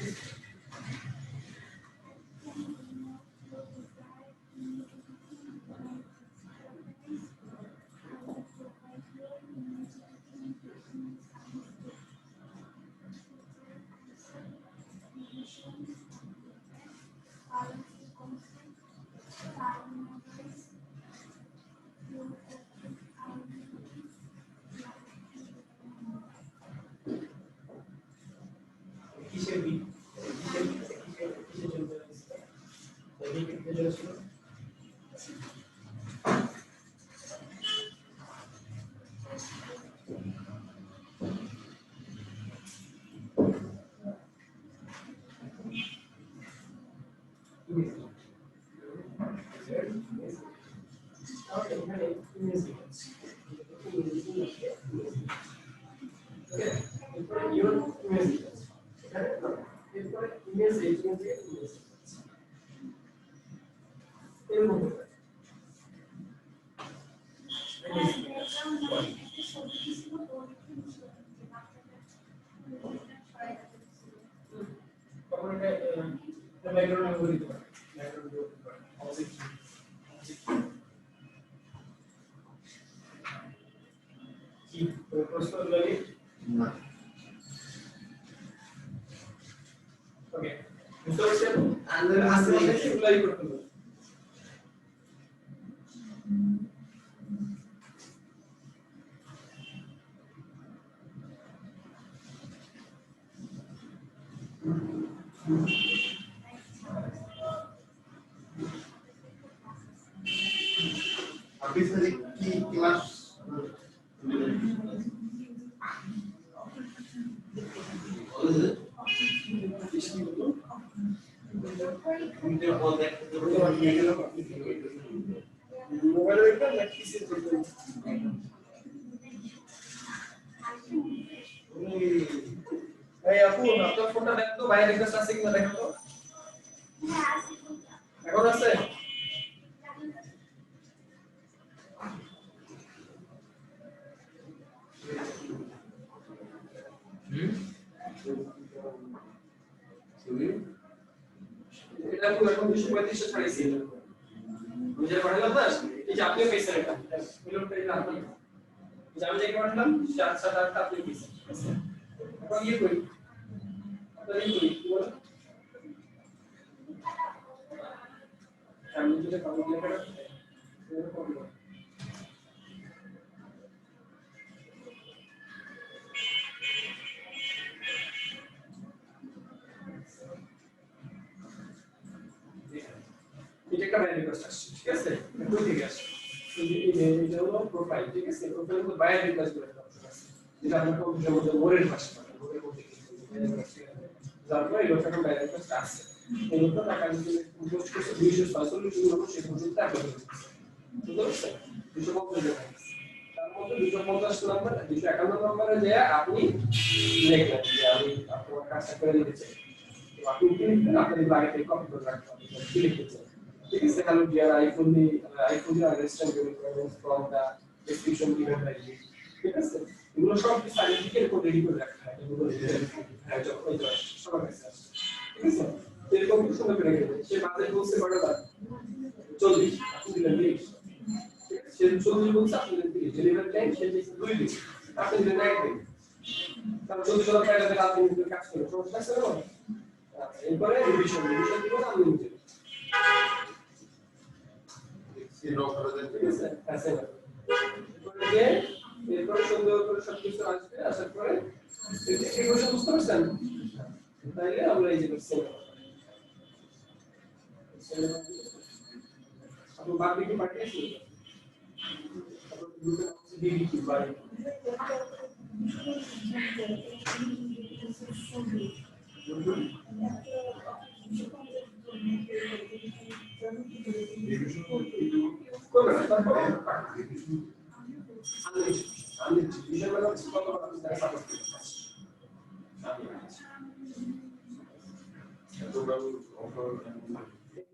কিসের বি কিসের জন্য এই কিসের জন্য ছিল ওকে এখানে ইমেজ আছে ওকে এরপরে ইউর ইমেজ আছে এখানে এরপরে ইমেজ এজেন্ট ইমেজ এরকম ব্যাকগ্রাউন্ড করে দিতে পারে ব্যাকগ্রাউন্ড করে দিতে পারে অবজেক্ট কি প্রশ্ন লাগে না ওকে বুঝতে পারছেন আন্দাজ আসলে সিম্পলাই করতে হবে আপনি স্যার কি ক্লাস মোবাইলে দেখবেন না পিসি দেখবেন এই আপু আপনার ফোনটা দেখো তো বাইরে রিকোয়েস্ট আছে কিনা দেখো তো এখন আছে এটা পুরো এখন 235 ছাড়াইছি বুঝে পারলাম না এই যে আপনি পেয়েছেন এটা মিলনটা এটা আপনি যে আমি যেটা পারলাম 7 7 8 আপনি পেয়েছেন এখন ইয়ে করি আপনারা ইয়ে করি কি বলেন আমি যেটা কাজ লেখা এরকম এটা একটা বাইরে রিকোয়েস্ট আসছে ঠিক আছে একটু ঠিক আছে এটা হলো প্রোফাইল ঠিক আছে প্রোফাইল তো বাইরে রিকোয়েস্ট করে অপশন আছে যেটা আমরা কম্পিউটারের মধ্যে মোরের পাশে পাঠাবো মোরের মধ্যে তারপর এই লোকটা বাইরে রিকোয়েস্ট আসছে এই লোকটা টাকা দিতে পোস্ট করছে 246 নম্বর সে পর্যন্ত টাকা দিচ্ছে বুঝতে পারছেন 250 টাকা তার মধ্যে 250 নাম্বার 251 নম্বরে যে আপনি লিখলেন যে আমি আপনার কাজটা করে দিতে চাই তো আপনি কি লিখবেন আপনি আগে থেকে কপি করে রাখতে হবে কি লিখতে চাই ठीक है hello dear iphone the understand your requirements from the description given by you ঠিক আছে এগুলো সব কিছু আগে থেকে রেকর্ড রেডি করে রাখতে হয় এগুলো হ্যাঁ যখন এটা সবার কাছে আসে ঠিক আছে এরকম কিছু সময় করে রেখে সে বাজেট বলছে কত টাকা 40 আপনি দিলেন 20 ঠিক আছে সে 40 বলছে আপনি দিলেন 30 ডেলিভারি টাইম সে দিয়েছে 2 দিন আপনি দিলেন 1 দিন তাহলে 40 টাকা টাকা আপনি কাজ করেন সমস্যা আছে না এরপরে রিভিশন দিব না আমি নিজে এরপরে সুন্দর করে সবকিছু আসবে আসার পরে এই কোশ্চেন বুঝতে পারছেন তাইলে আমরা এই যে করছি আপনি বাকি কি পাঠিয়েছি দিদি কি বাই কোন না তারপর আমি ভিশন মানে হচ্ছে কত আপনি তার সাপোর্ট করতে তো বাবু অফার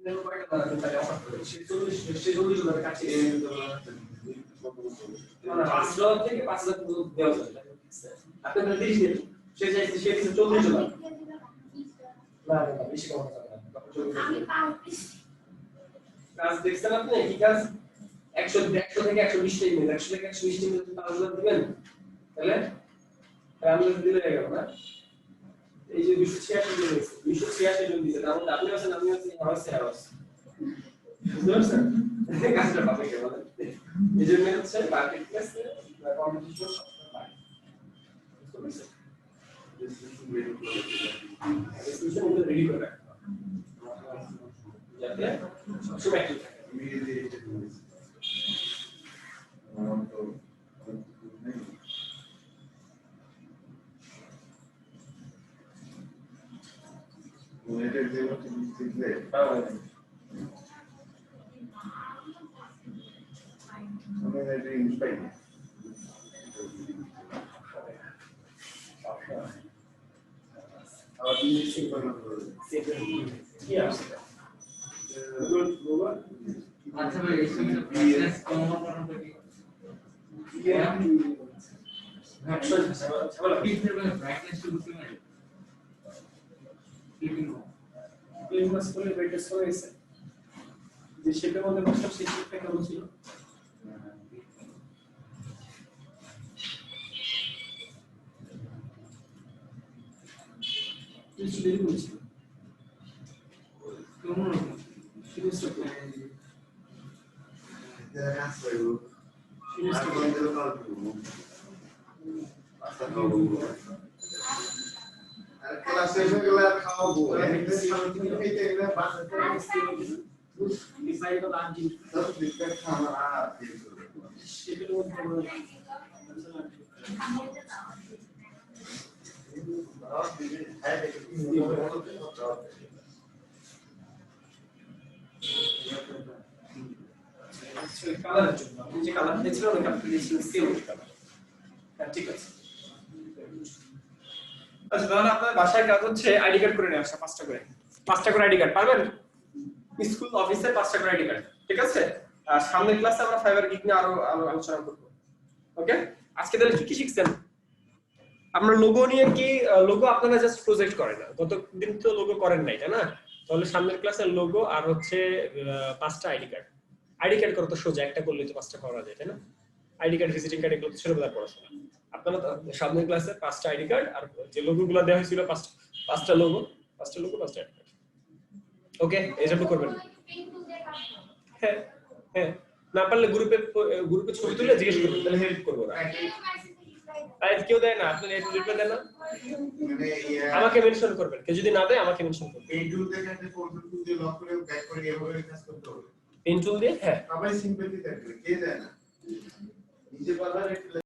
এর বাইরে তারা তাই অফার করে সে 40 জনের কাছে মানে 5 থেকে 5 লাখ পর্যন্ত দেওয়া যায় আপনি 30 দিন সে চাইছে সে 40 জন না না বেশি কম হবে না আমি কাজ দেখছেন আপনি কি কাজ 100 থেকে 120 টাইম 100 থেকে 120 টাইম যদি 5000 দিবেন তাহলে আমরা দিলে হয়ে গেল না এই যে 286 জন দিয়েছে 286 জন দিয়েছে তার মধ্যে আপনি আছেন আমি আছি হাউস বুঝতে পারছেন কাজটা পাবে কে বলেন এই জন্য হচ্ছে মার্কেট প্লেস বা কম্পিটিশন বুঝতে পারছেন ডিসক্রিপশন মধ্যে রেডি করে রাখতে যাতে সবসময় অ্যাক্টিভ থাকে এটা যে হচ্ছে দিলে আমি এটা ইনস্পাইর আর তুমি চেক করতে পারবে কি আছে গুগল আচ্ছা ভাই এই সময় ব্রাইটনেস কম করার পরে অ্যাকশন ছাড়া পিক্সেল ব্রাইটনেস টু বুঝতে পারি প্লেনবাস করে ব্রাইটনেস করে এসে যে শেপের মধ্যে বসা সেই শেপটা কেমন ছিল কিছু দেরি বলছিল কেমন রকম ফিনিশড এটা কাজ করব ফিনিশড আর কোন দিকে কাজ করব আচ্ছা খাবো আর ক্লাস শেষ হয়ে গেলে আর খাওয়াবো একটা শান্তি খেতে গেলে বাসাতে ডিসাইড অন আনটি সব দিকটা খাওয়া আর শেপের মধ্যে কালারের জন্য আপনি যে কালার দিয়েছিলেন ওই কালারটা দিয়েছিলেন সিলভার কালার। হ্যাঁ ঠিক আছে। আচ্ছা তাহলে আপনার বাসায় কাজ হচ্ছে আইডি কার্ড করে নিয়ে আসা 5টা করে আইডি কার্ড পারবেন? স্কুল অফিসে 5টা করে আইডি কার্ড, ঠিক আছে? আর সামনের ক্লাসে আমরা ফাইবার গিগ নিয়ে আরো আলোচনা করব। ওকে, আজকে তাহলে কি শিখছেন? আমরা লোগো নিয়ে কি লোগো আপনারা জাস্ট প্রজেক্ট করেন না, গতদিন তো লোগো করেন নাই তাই না? তাহলে সামনের ক্লাসে লোগো আর হচ্ছে 5টা আইডি কার্ড করতে সোজা, একটা করলে তো 5টা করা যায় তাই না? আইডি কার্ড ভিজিটিং কার্ড এগুলো তো ছোটবেলায় পড়াশোনা। আপনারা তো সামনের ক্লাসে 5টা আইডি কার্ড আর যে লোগোগুলো দেওয়া হয়েছিল 5টা লোগো 5টা আইডি কার্ড। ওকে, এইসব করবেন। হ্যাঁ হ্যাঁ, না পারলে গ্রুপে ছবি তুলে জিজ্ঞেস করবেন, তাহলে হেল্প করবো না। আজ কেউ দেয় না, আপনার এই রিপ্লাই দেন না, আমাকে মেনশন করবেন। কেউ যদি না দেয় আমাকে মেনশন করবেন। এই টুল থেকে একটা ফোল্ডার টুল দিয়ে লক করে ব্যাক করে এভাবে কাজ করতে হবে। পেন টুল দিয়ে, হ্যাঁ সবাই সিম্পলি থাকবে, কে দেয় না। নিজে বাজার একটু